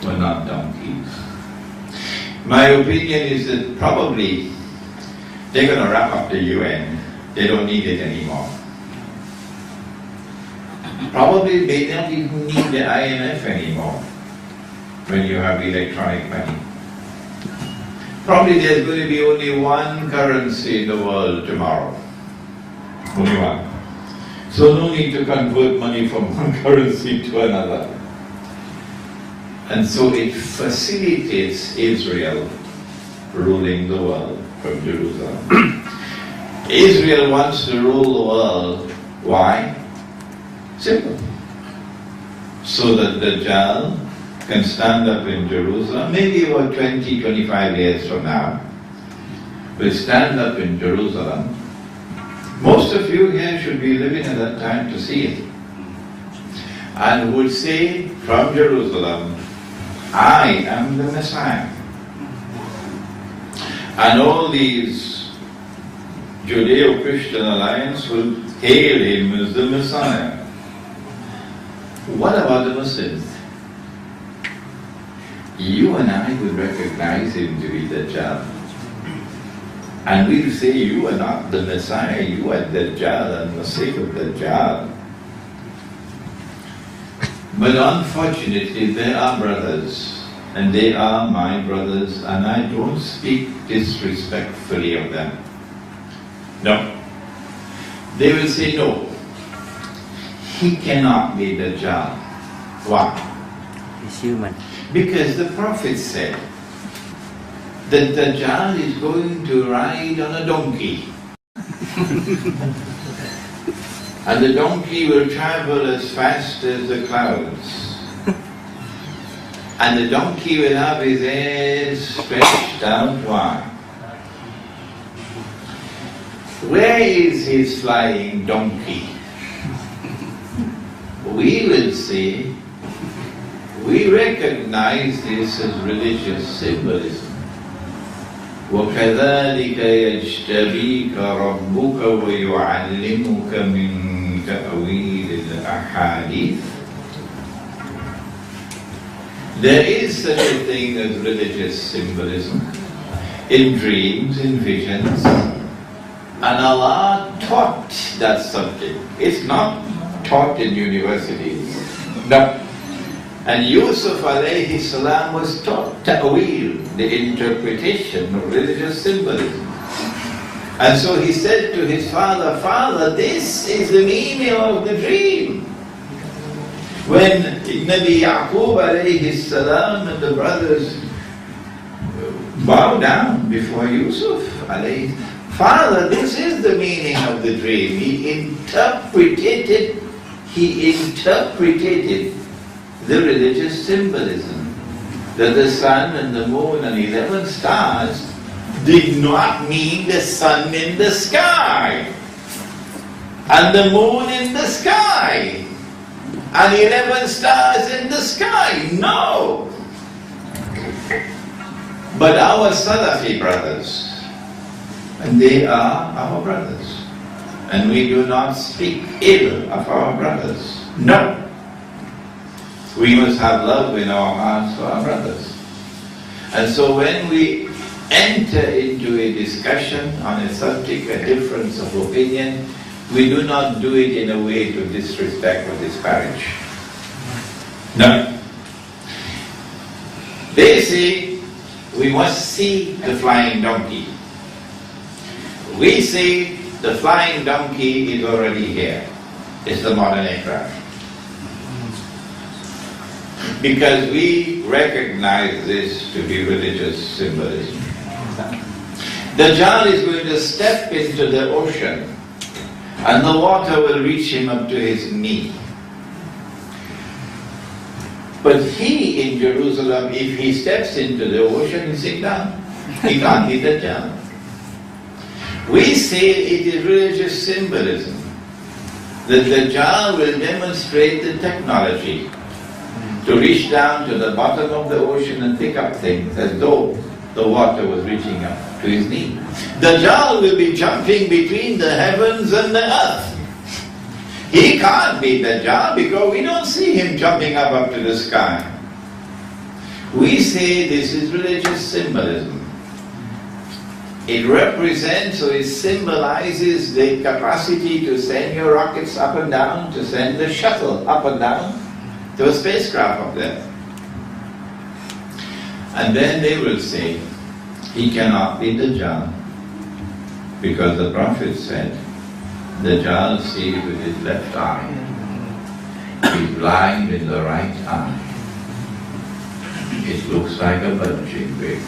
Who are not donkeys. My opinion is that probably they're going to wrap up the UN. They don't need it anymore. Probably they don't even need the IMF anymore when you have electronic money. Probably there's going to be only one currency in the world tomorrow. Only one. So no need to convert money from one currency to another. And so it facilitates Israel ruling the world from Jerusalem. Israel wants to rule the world. Why? Simple. So that Dajjal can stand up in Jerusalem, maybe about 20, 25 years from now, will stand up in Jerusalem. Most of you here should be living at that time to see it. And would say from Jerusalem, I am the Messiah. And all these Judeo-Christian alliance will hail him as the Messiah. What about the Muslims? You and I would recognize him to be Dajjal. And we'll say, you are not the Messiah, you are Dajjal, and the sake of Dajjal. But unfortunately, there are brothers, and they are my brothers, and I don't speak disrespectfully of them. No. They will say, no, he cannot be Dajjal. Why? He's human. Because the Prophet said that Dajjal is going to ride on a donkey. And the donkey will travel as fast as the clouds. And the donkey will have his ears stretched out wide. Where is his flying donkey? We will say, we recognize this as religious symbolism. وَكَذَلِكَ يَجْتَبِيكَ رَبُّكَ وَيُعَلِّمُكَ مِنْ تَأْوِيلِ الْأَحَادِيثِ. There is such a thing as religious symbolism in dreams, in visions, and Allah taught that subject. It's not taught in universities. No. And Yusuf alayhi salam was taught ta'wil, the interpretation of religious symbolism. And so he said to his father, Father, this is the meaning of the dream. When Nabi Yaqub alayhi salam and the brothers bow down before Yusuf alayhi, Father, this is the meaning of the dream. He interpreted the religious symbolism that the sun and the moon and 11 stars did not mean the sun in the sky and the moon in the sky and 11 stars in the sky. No! But our Salafi brothers, and they are our brothers, and we do not speak ill of our brothers. No! We must have love in our hearts for our brothers. And so when we enter into a discussion on a subject, a difference of opinion, we do not do it in a way to disrespect or disparage. No. They say we must see the flying donkey. We say the flying donkey is already here. It's the modern aircraft. Because we recognize this to be religious symbolism. Dajjal is going to step into the ocean and the water will reach him up to his knee. But he in Jerusalem, if he steps into the ocean, he sink down. He can't be Dajjal. We say it is religious symbolism that Dajjal will demonstrate the technology to reach down to the bottom of the ocean and pick up things as though the water was reaching up to his knee. Dajjal will be jumping between the heavens and the earth. He can't be Dajjal because we don't see him jumping up to the sky. We say this is religious symbolism. It represents or it symbolizes the capacity to send your rockets up and down, to send the shuttle up and down, to a spacecraft up there. And then they will say, he cannot be Dajjal, because the Prophet said, Dajjal sees with his left eye, he's blind in the right eye. It looks like a bunching wig.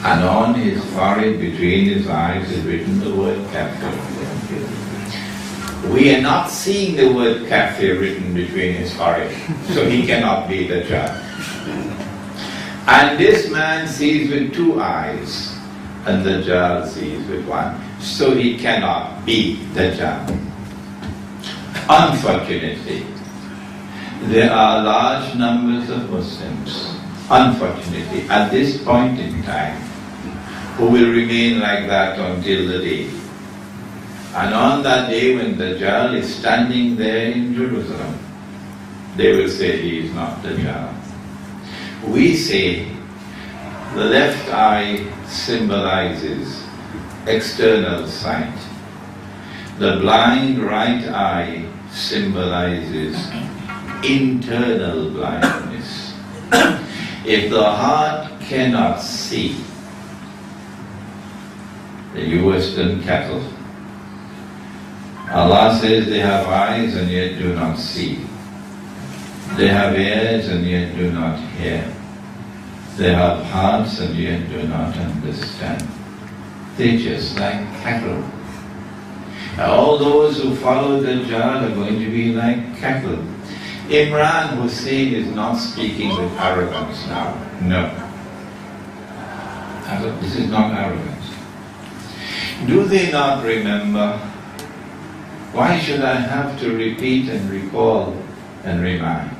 And on his forehead, between his eyes, is written the word kafir. We are not seeing the word kafir written between his forehead, so he cannot be Dajjal. And this man sees with two eyes, and Dajjal sees with one, so he cannot be Dajjal. Unfortunately, there are large numbers of Muslims, unfortunately, at this point in time, who will remain like that until the day. And on that day when Dajjal is standing there in Jerusalem, they will say he is not Dajjal. We say the left eye symbolizes external sight. The blind right eye symbolizes internal blindness. If the heart cannot see, the Western cattle, Allah says they have eyes and yet do not see. They have ears and yet do not hear. They have hearts and yet do not understand. They're just like cattle. All those who follow Dajjal are going to be like cattle. Imran Husein is not speaking with arrogance now. No. This is not arrogance. Do they not remember? Why should I have to repeat and recall and remind?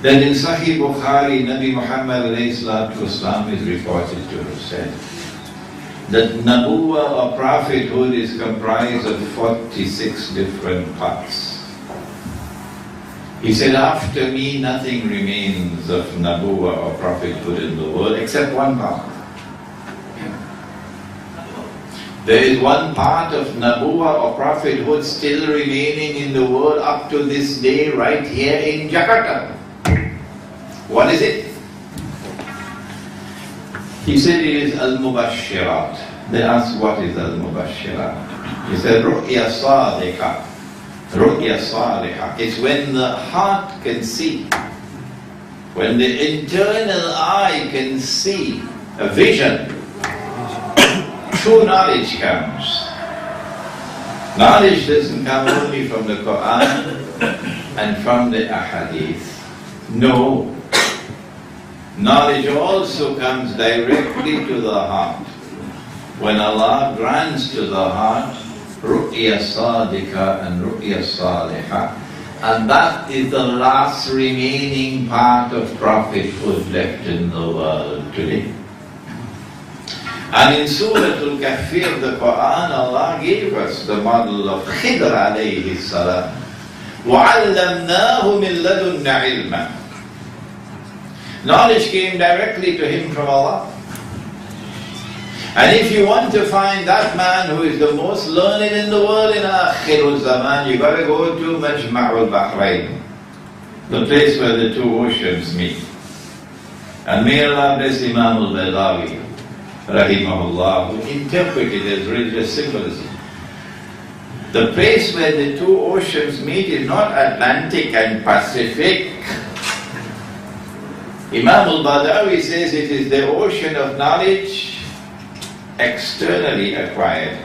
That in Sahih Bukhari, Nabi Muhammad ﷺ is reported to have said that Nabuwa or prophethood is comprised of 46 different parts. He said, after me nothing remains of Nabuwa or prophethood in the world except one part. There is one part of Nabuwa or prophethood still remaining in the world up to this day right here in Jakarta. What is it? He said it is Al-Mubashirat. They asked, what is Al-Mubashirat? He said, Ru'ya Sadiqa. Ru'ya Sadiqa. It's when the heart can see. When the internal eye can see a vision. true knowledge comes. Knowledge doesn't come only from the Quran and from the Ahadith. No. Knowledge also comes directly to the heart. When Allah grants to the heart ru'ya sadiqa and ru'ya salihah, and that is the last remaining part of prophethood left in the world today. And in Surah Al-Kahfi of the Quran, Allah gave us the model of Khidr alayhi salam. وَعَلَّمْنَاهُ مِنْ لَدُنَّ عِلْمًا. Knowledge came directly to him from Allah. And if you want to find that man who is the most learned in the world in Akhirul Zaman, you got to go to Majma'ul Bahrain, the place where the two oceans meet. And may Allah bless Imam al-Badawi, rahimahullah, who interpreted as religious symbolism. The place where the two oceans meet is not Atlantic and Pacific. Imam al-Badawi says it is the ocean of knowledge externally acquired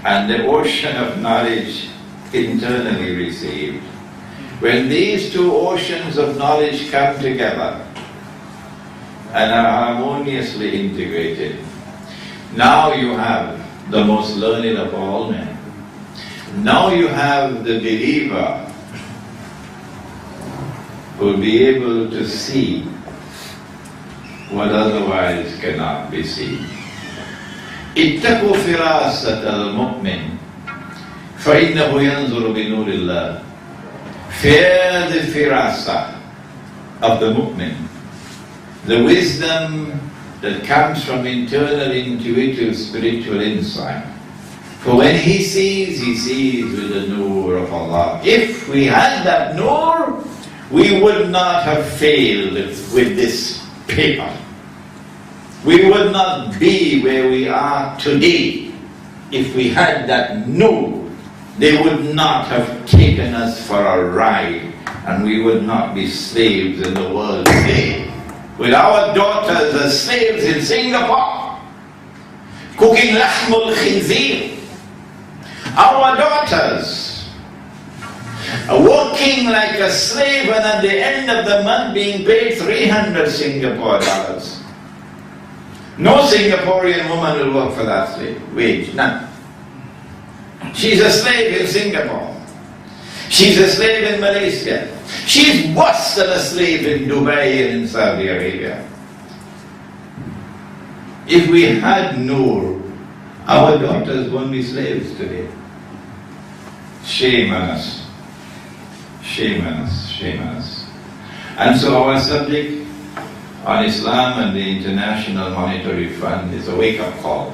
and the ocean of knowledge internally received. When these two oceans of knowledge come together and are harmoniously integrated, now you have the most learned of all men. Now you have the believer who will be able to see what otherwise cannot be seen. اتقوا فراسة المؤمن فإنه ينظر بنور الله. Fear the firasa of the mu'min, the wisdom that comes from internal intuitive spiritual insight. For when he sees with the nur of Allah. If we had that nur, we would not have failed with this paper. We would not be where we are today if we had that nur. They would not have taken us for a ride, and we would not be slaves in the world today. With our daughters as slaves in Singapore, cooking lahmul khinzir. Our daughters are working like a slave, and at the end of the month being paid 300 Singapore dollars. No Singaporean woman will work for that slave wage, none. She's a slave in Singapore. She's a slave in Malaysia. She's worse than a slave in Dubai and in Saudi Arabia. If we had nur, our daughters won't be slaves today. Shame on us. Shame on us. Shame on us. And so our subject on Islam and the International Monetary Fund is a wake-up call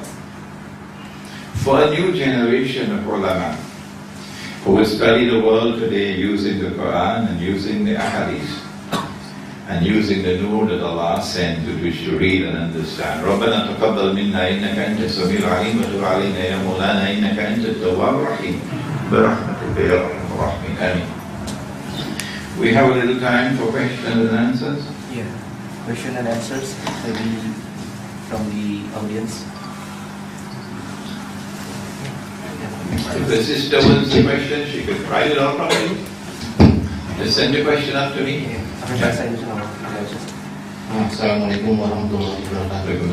for a new generation of ulama who will study the world today using the Quran and using the Ahadith and using the nur that Allah sends with which to read and understand. رَبَّنَا تَقَبَّلْ مِنَّا إِنَّكَ أَنْتَ السَّمِيعُ الْعَلِيمُ وَتُبْ عَلَيْنَا يَا مَوْلَانَا إِنَّكَ أَنْتَ التَّوَّابُ الرَّحِيمُ بِرَحْمَتِكَ يَا أَرْحَمَ الرَّاحِمِينَ آمين. We have a little time for questions and answers. Yeah, question and answers maybe from the audience. If the sister wants a question, she could write it out properly. Just send the question up to me. Assalamualaikum warahmatullahi wabarakatuh.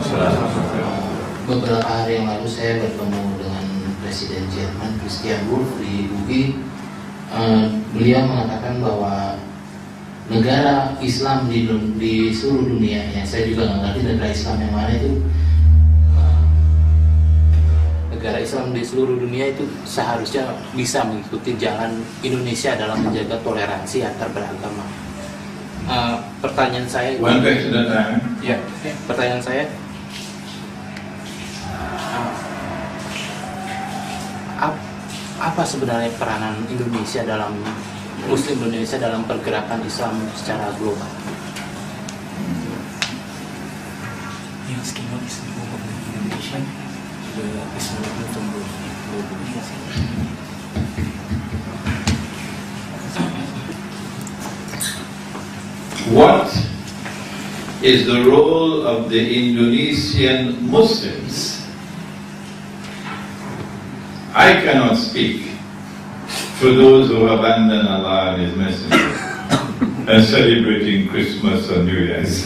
Beberapa hari yang lalu saya bertemu dengan Presiden Jerman Christian Wolff di UI. Beliau mengatakan bahwa negara Islam di seluruh dunia, ya saya juga nggak ngerti negara Islam yang mana itu. Negara Islam di seluruh dunia itu seharusnya bisa mengikuti jalan Indonesia dalam menjaga toleransi antar beragama. Pertanyaan saya, ya, pertanyaan saya, apa sebenarnya peranan Indonesia dalam Muslim Indonesia dalam pergerakan Islam secara global? Yang skema Islam Indonesia sudah Islam tumbuh globally. What is the role of the Indonesian Muslims I cannot speak for those who abandon Allah and His Messenger and celebrating Christmas or New Year's.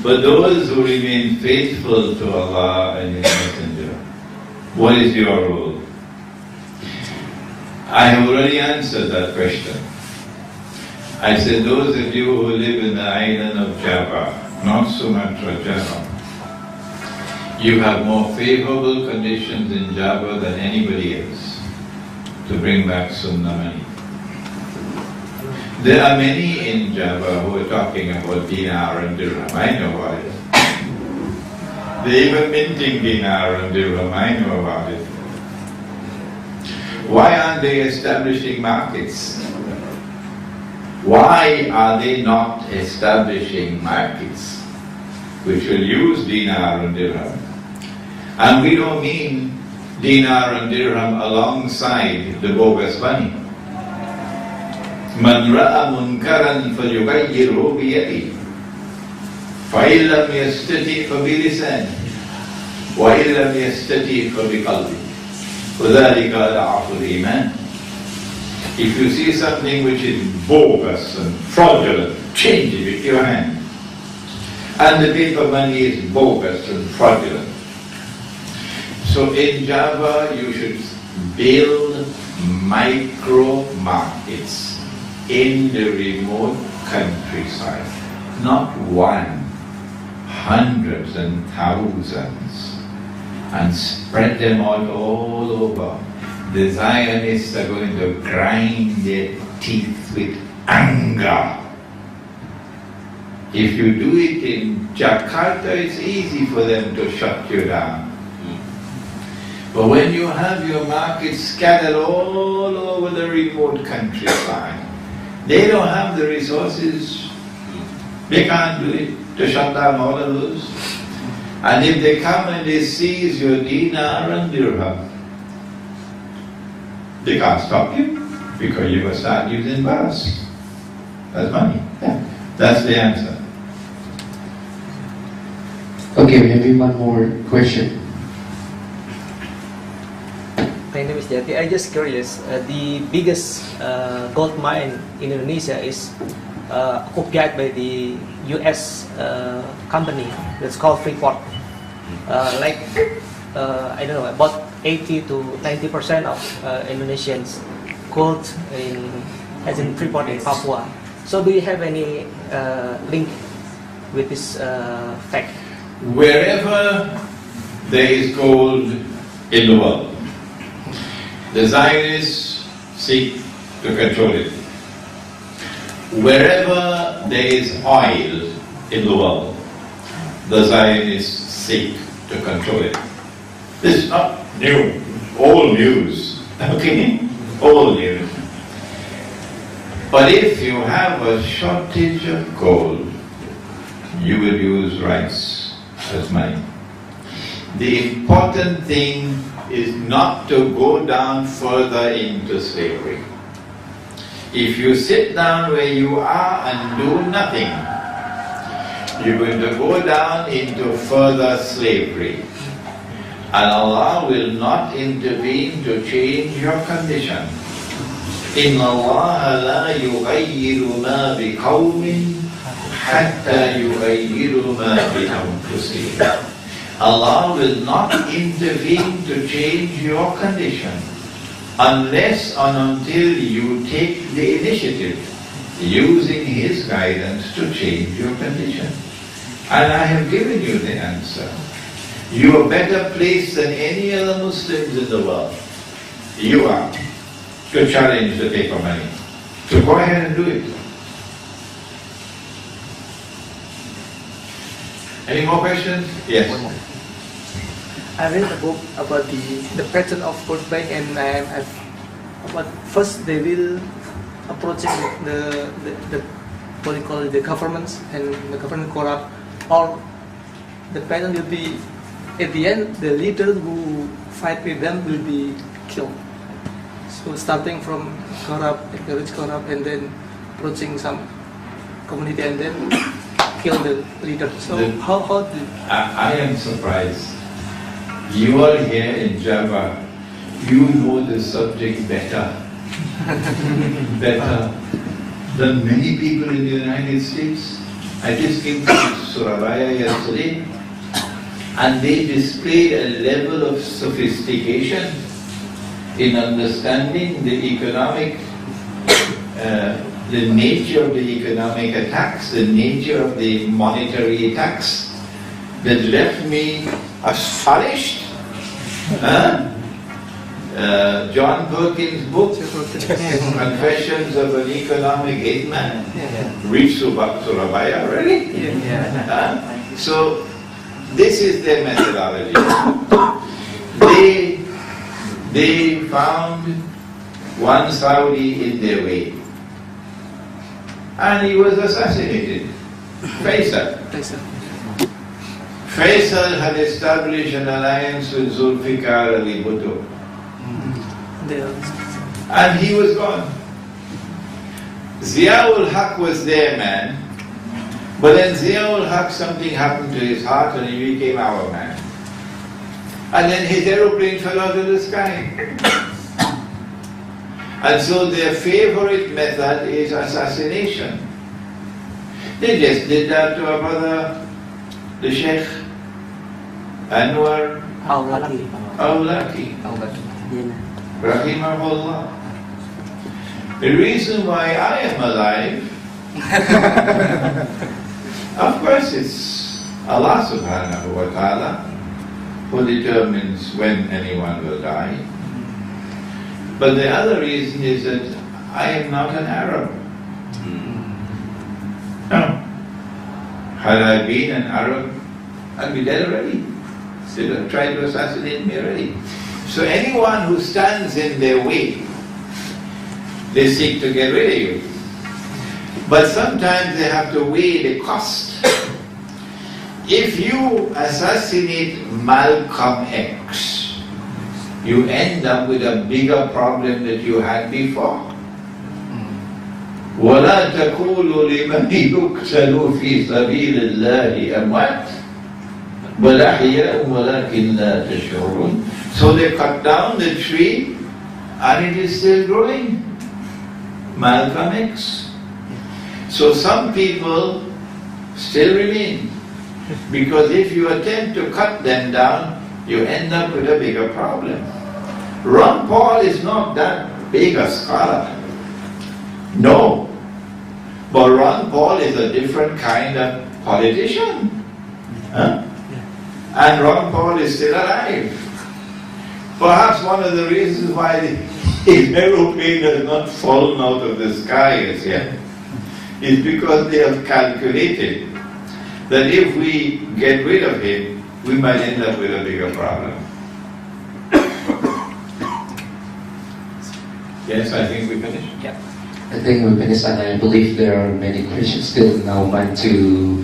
But those who remain faithful to Allah and His Messenger, what is your role? I have already answered that question. I said those of you who live in the island of Java, not Sumatra, Java, you have more favorable conditions in Java than anybody else to bring back Sunnah money. There are many in Java who are talking about dinar and dirham. I know about it. They're even minting dinar and dirham. I know about it. Why aren't they establishing markets? Why are they not establishing markets which will use dinar and dirham? And we don't mean dinar and dirham alongside the bogus money. من رأى منكرا فليغيره بيده فإن لم يستطع فبلسانه وإن لم يستطع فبقلبه وذلك أضعف الإيمان. If you see something which is bogus and fraudulent, change it with your hand. And the paper money is bogus and fraudulent. So in Java you should build micro markets in the remote countryside. Not one, hundreds and thousands, and spread them out all over. The Zionists are going to grind their teeth with anger. If you do it in Jakarta, it's easy for them to shut you down. But when you have your markets scattered all over the remote countryside, they don't have the resources. They can't do it to shut down all of those. And if they come and they seize your dinar and dirham, they can't stop you because you will start using bars. That's money. Yeah. That's the answer. Okay, maybe one more question. My name is Jati. I'm just curious. The biggest gold mine in Indonesia is occupied by the U.S. company that's called Freeport. I don't know, about 80 to 90% of Indonesians gold has been Freeport in Papua. So do you have any link with this fact? Wherever there is gold in the world, the Zionists seek to control it. Wherever there is oil in the world, the Zionists seek to control it. This is not new, old news, okay? Old news. But if you have a shortage of gold, you will use rice as money. The important thing is not to go down further into slavery. If you sit down where you are and do nothing, you're going to go down into further slavery. And Allah will not intervene to change your condition. إِنَّ اللَّهَ لَا يُغَيِّرُ مَا بِقَوْمٍ حَتَّى يُغَيِّرُ مَا بِأَنفُسِهِمْ. Allah will not intervene to change your condition unless and until you take the initiative using His guidance to change your condition. And I have given you the answer. You are better placed than any other Muslims in the world. You are to challenge the paper money. So go ahead and do it. Any more questions? Yes. One more. I read a book about the pattern of World Bank and IMF. But first they will approaching the what do you call it, the governments, and the government corrupt, or the pattern will be at the end the leaders who fight with them will be killed. So starting from corrupt, encourage corrupt, and then approaching some community and then kill the leader. So how do I am surprised. You are here in Java. You know the subject better. Better than many people in the United States. I just came to Surabaya yesterday, and they displayed a level of sophistication in understanding the economic, the nature of the economic attacks, the nature of the monetary attacks, that left me astonished. John Perkins' book, Confessions of an Economic Hitman, reached Surabaya already. So this is their methodology. They found one Saudi in their way, and he was assassinated. Faisal. Faisal had established an alliance with Zulfikar Ali Bhutto, and he was gone. Ziaul Haq was their man, but then Ziaul Haq, something happened to his heart and he became our man. And then his aeroplane fell out of the sky. And so their favorite method is assassination. They just did that to our brother, the Sheikh Anwar Awlaki, Rahimahullah. The reason why I am alive, of course it's Allah subhanahu wa ta'ala who determines when anyone will die. But the other reason is that I am not an Arab. No. Had I been an Arab, I'd be dead already. They'd have tried to assassinate me already. So anyone who stands in their way, they seek to get rid of you. But sometimes they have to weigh the cost. If you assassinate Malcolm X, you end up with a bigger problem that you had before. وَلَا تَقُولُوا لِمَنْ يُقْتَلُ فِي سَبِيلِ اللَّهِ أَمْوَاتٍ بَلْ أَحْيَاءٌ وَلَكِنْ لَا تَشْعُرُونَ. So they cut down the tree and it is still growing. Malcolm X. So some people still remain, because if you attempt to cut them down, you end up with a bigger problem. Ron Paul is not that big a scholar. No. But Ron Paul is a different kind of politician. And Ron Paul is still alive. Perhaps one of the reasons why his aeroplane has not fallen out of the sky as yet is because they have calculated that if we get rid of him, we might end up with a bigger problem. Yes, I think we finished. Yeah. I think we finished, and I believe there are many questions still in our mind to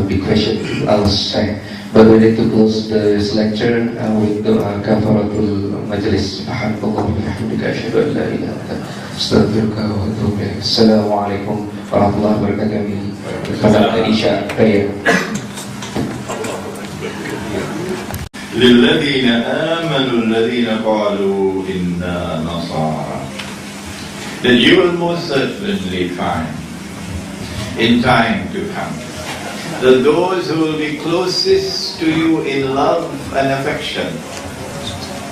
be questioned. I'll say. But we need to close this lecture with the kafaratul majlis. Subhanallah wa bihamdika asyhadu an la ilaha illa anta astaghfiruka wa atubu ilaik. Assalamualaikum warahmatullahi wabarakatuh. Pada Isya prayer. للذين آمنوا الذين قالوا إنا نصارى. That you will most certainly find in time to come that those who will be closest to you in love and affection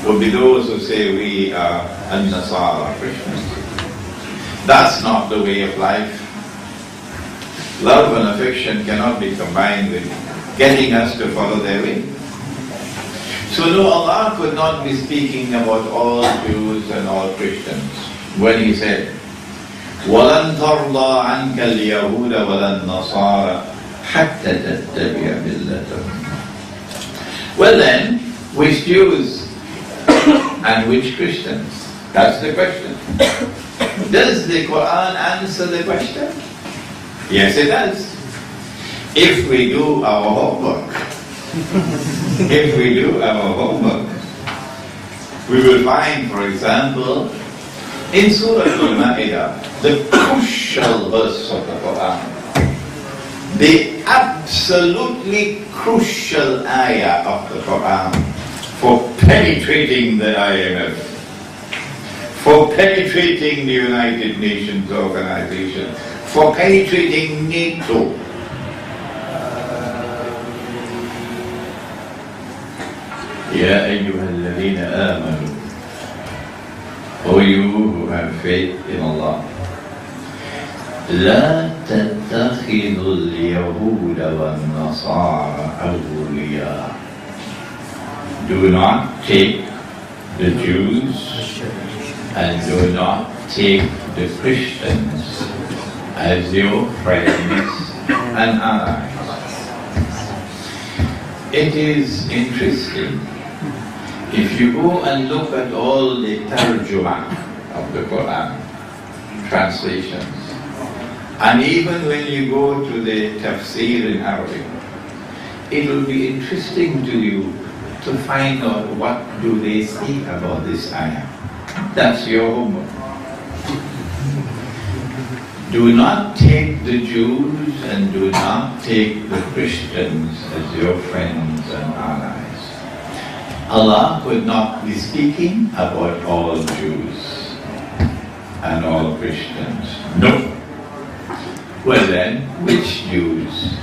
will be those who say we are An-Nasara Christians. That's not the way of life. Love and affection cannot be combined with getting us to follow their way. So no, Allah could not be speaking about all Jews and all Christians when He said, وَلَنْ تَرْضَى عَنْكَ الْيَهُودَ وَلَا النَّصَارَى حَتَّى تَتَّبِعَ مِلَّتَهُمْ. Well then, which Jews and which Christians? That's the question. Does the Quran answer the question? Yes, it does. If we do our homework. If we do our homework, we will find, for example, in Surah Al-Ma'idah, the crucial verse of the Quran, the absolutely crucial ayah of the Quran, for penetrating the IMF, for penetrating the United Nations organization, for penetrating NATO. Ya ayyuhalladhina amanu, O you who have faith in Allah, لا تتخذوا اليهود والنصارى أولياء. Do not take the Jews and do not take the Christians as your friends and allies. It is interesting. If you go and look at all the tarjuma of the Quran, translations, and even when you go to the tafsir in Arabic, it will be interesting to you to find out what do they say about this ayah. That's your homework. Do not take the Jews and do not take the Christians as your friends and allies. Allah could not be speaking about all Jews and all Christians. No. Well then, which Jews?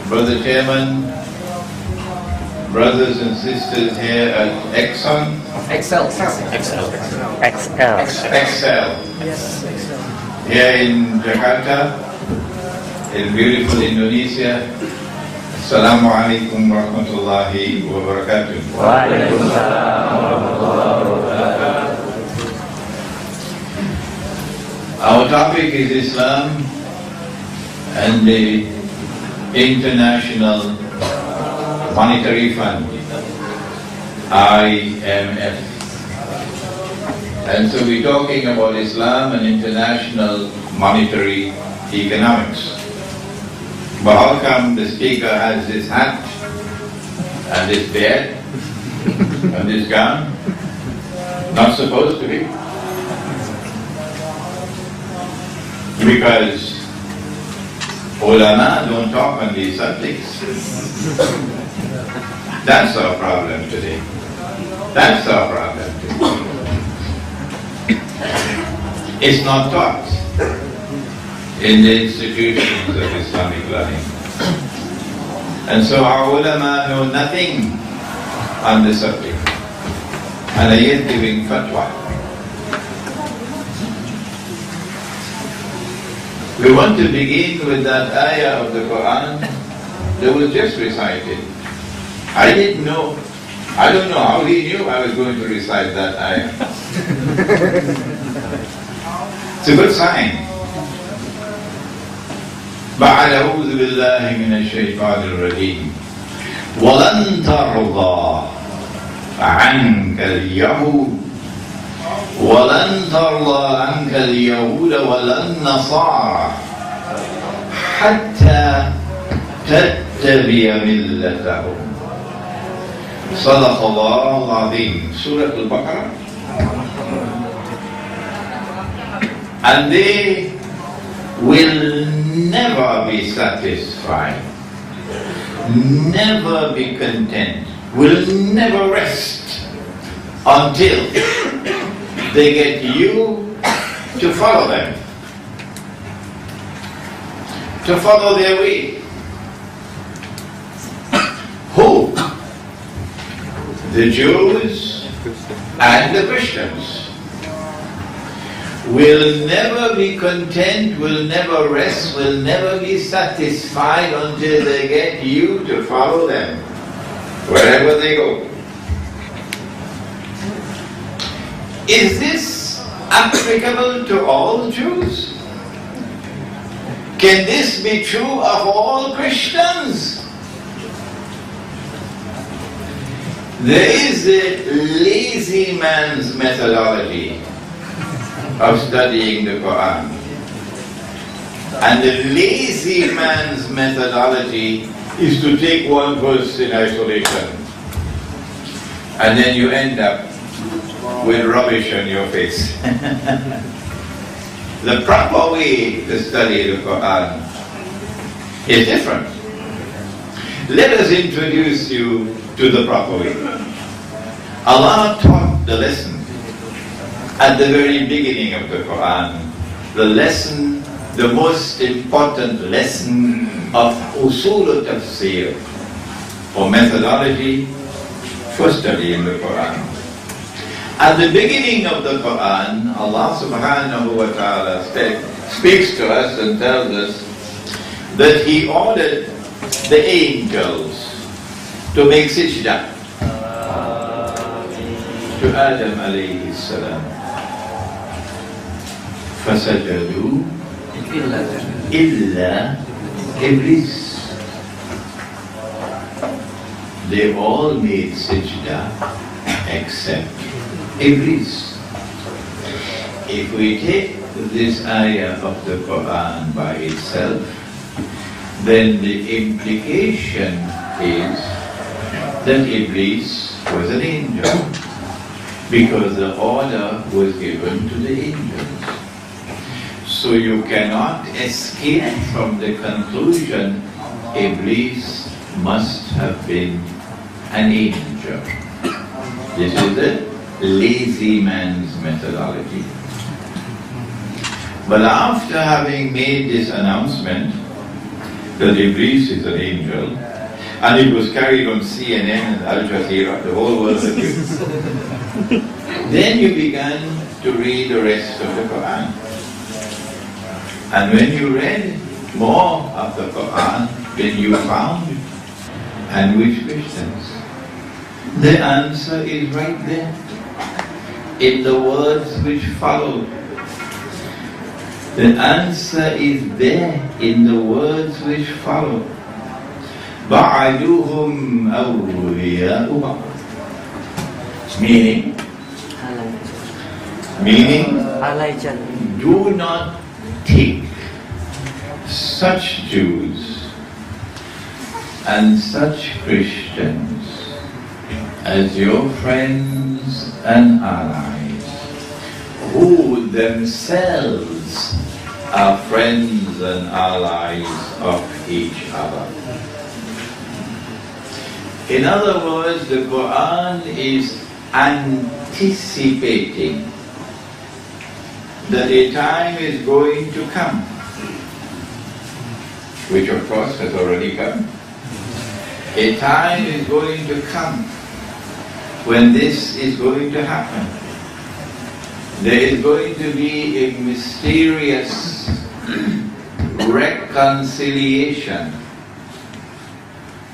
Brother Chairman, brothers and sisters here at Exxon. XL. XL. Yes, XL. Here in Jakarta, in beautiful Indonesia. Assalamu alaikum warahmatullahi wabarakatuh. Our topic is Islam and the International Monetary Fund, IMF. And so we're talking about Islam and international monetary economics. But how come the speaker has this hat and this beard and this gown? Not supposed to be. Because ulama don't talk on these subjects. That's our problem today. That's our problem today. It's not taught in the institutions of Islamic learning. And so our ulama know nothing on the subject and are yet giving fatwa. We want to begin with that ayah of the Quran that was just recited. I didn't know, I don't know how he knew I was going to recite that ayah. It's a good sign. بعد أعوذ بالله من الشيطان الرجيم ولن ترضى عنك اليهود ولن ترضى عنك اليهود ولا النصارى حتى تتبع ملتهم. صدق الله العظيم. Surah Al-Baqarah. And they will never be satisfied, never be content, will never rest until they get you to follow them, to follow their way. Who? The Jews and the Christians will never be content, will never rest, will never be satisfied until they get you to follow them wherever they go. Is this applicable to all Jews? Can this be true of all Christians? There is a lazy man's methodology of studying the Quran. And the lazy man's methodology is to take one verse in isolation. And then you end up with rubbish on your face. The proper way to study the Quran is different. Let us introduce you to the proper way. Allah taught the lesson at the very beginning of the Quran, the lesson, the most important lesson of usul tafsir, or methodology for studying the Quran. At the beginning of the Quran, Allah subhanahu wa ta'ala speaks to us and tells us that He ordered the angels to make sajda to Adam alayhi salam. فَسَجَدُوا إِلَّا إِبْلِيسَ. They all made sajda except Iblis. If we take this ayah of the Quran by itself, then the implication is that Iblis was an angel, because the order was given to the angels. So you cannot escape from the conclusion Iblis must have been an angel. This is the lazy man's methodology. But after having made this announcement that Iblis is an angel, and it was carried on CNN and Al Jazeera, the whole world agreed, then you began to read the rest of the Quran. And when you read more of the Quran, then you found, and which Christians? The answer is right there, in the words which follow. The answer is there in the words which follow. بَعَدُهُمْ أَوْلِيَاءُ بَعْضٍ. Meaning, do not take such Jews and such Christians as your friends and allies, who themselves are friends and allies of each other. In other words, the Quran is anticipating that a time is going to come, which of course has already come. A time is going to come when this is going to happen. There is going to be a mysterious reconciliation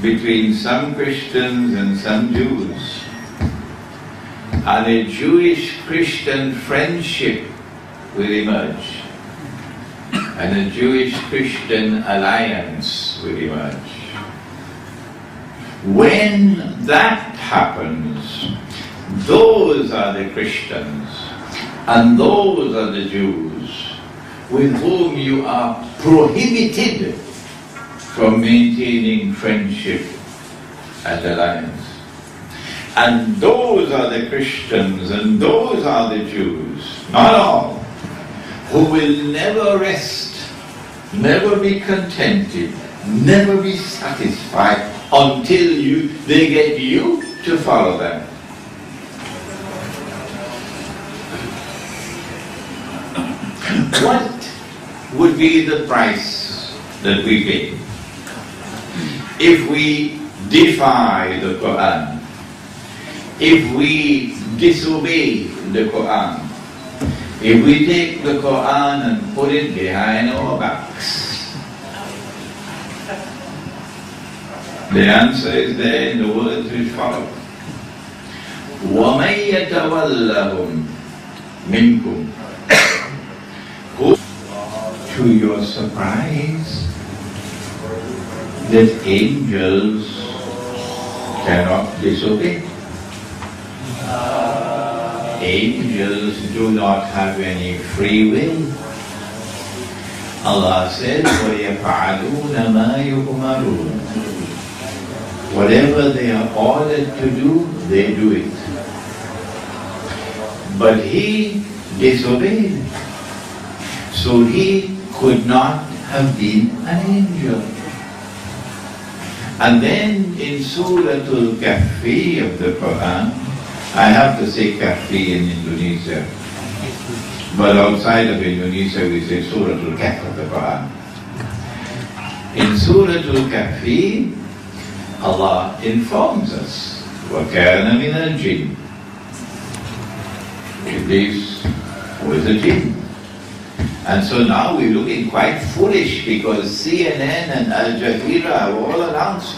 between some Christians and some Jews, and a Jewish-Christian friendship will emerge, and a Jewish-Christian alliance will emerge. When that happens, those are the Christians and those are the Jews with whom you are prohibited from maintaining friendship and alliance. And those are the Christians and those are the Jews, not all, who will never rest, never be contented, never be satisfied until they get you to follow them. What would be the price that we pay if we defy the Quran, if we disobey the Quran, if we take the Quran and put it behind our backs? The answer is there in the words which follow. وَمَنْ يَتَوَلَّهُمْ مِنْكُمْ. To your surprise, that angels cannot disobey. Angels do not have any free will. Allah said, وَيَفْعَلُونَ مَا يُؤْمَرُونَ. Whatever they are ordered to do, they do it. But he disobeyed. So he could not have been an angel. And then in Suratul Kahfi of the Quran, I have to say Kahfi in Indonesia, but outside of Indonesia we say Suratul Kahf of the Quran. In Suratul Kahfi, Allah informs us, وَكَانَ مِنَ الْجِنِّ. Iblis was a jinn. And so now we're looking quite foolish because CNN and Al Jazeera have all announced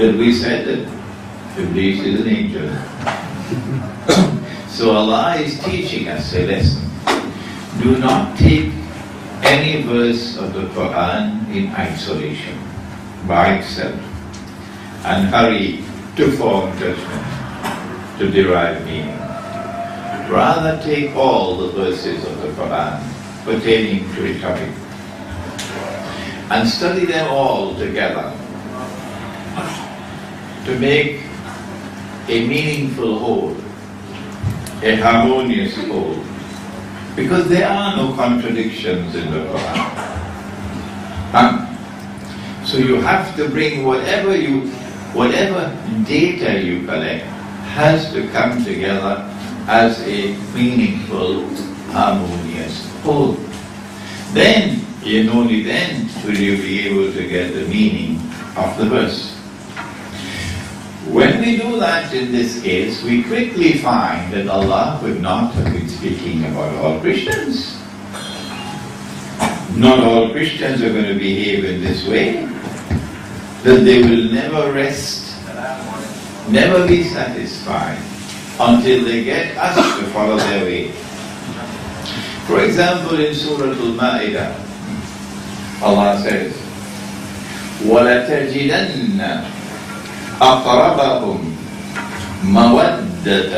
that we said that Iblis is an angel. So Allah is teaching us a lesson. Do not take any verse of the Quran in isolation, by itself, and hurry to form judgment, to derive meaning. Rather take all the verses of the Quran pertaining to a topic and study them all together to make a meaningful whole, a harmonious whole, because there are no contradictions in the Quran. So you have to bring whatever data you collect has to come together as a meaningful, harmonious whole. Then, and only then, will you be able to get the meaning of the verse. When we do that in this case, we quickly find that Allah would not have been speaking about all Christians. Not all Christians are going to behave in this way, that they will never rest, never be satisfied until they get us to follow their way. For example, in Surah Al-Ma'idah, Allah says, وَلَتَجِدَنَّ أَقْرَبَهُمْ مَوَدَّةً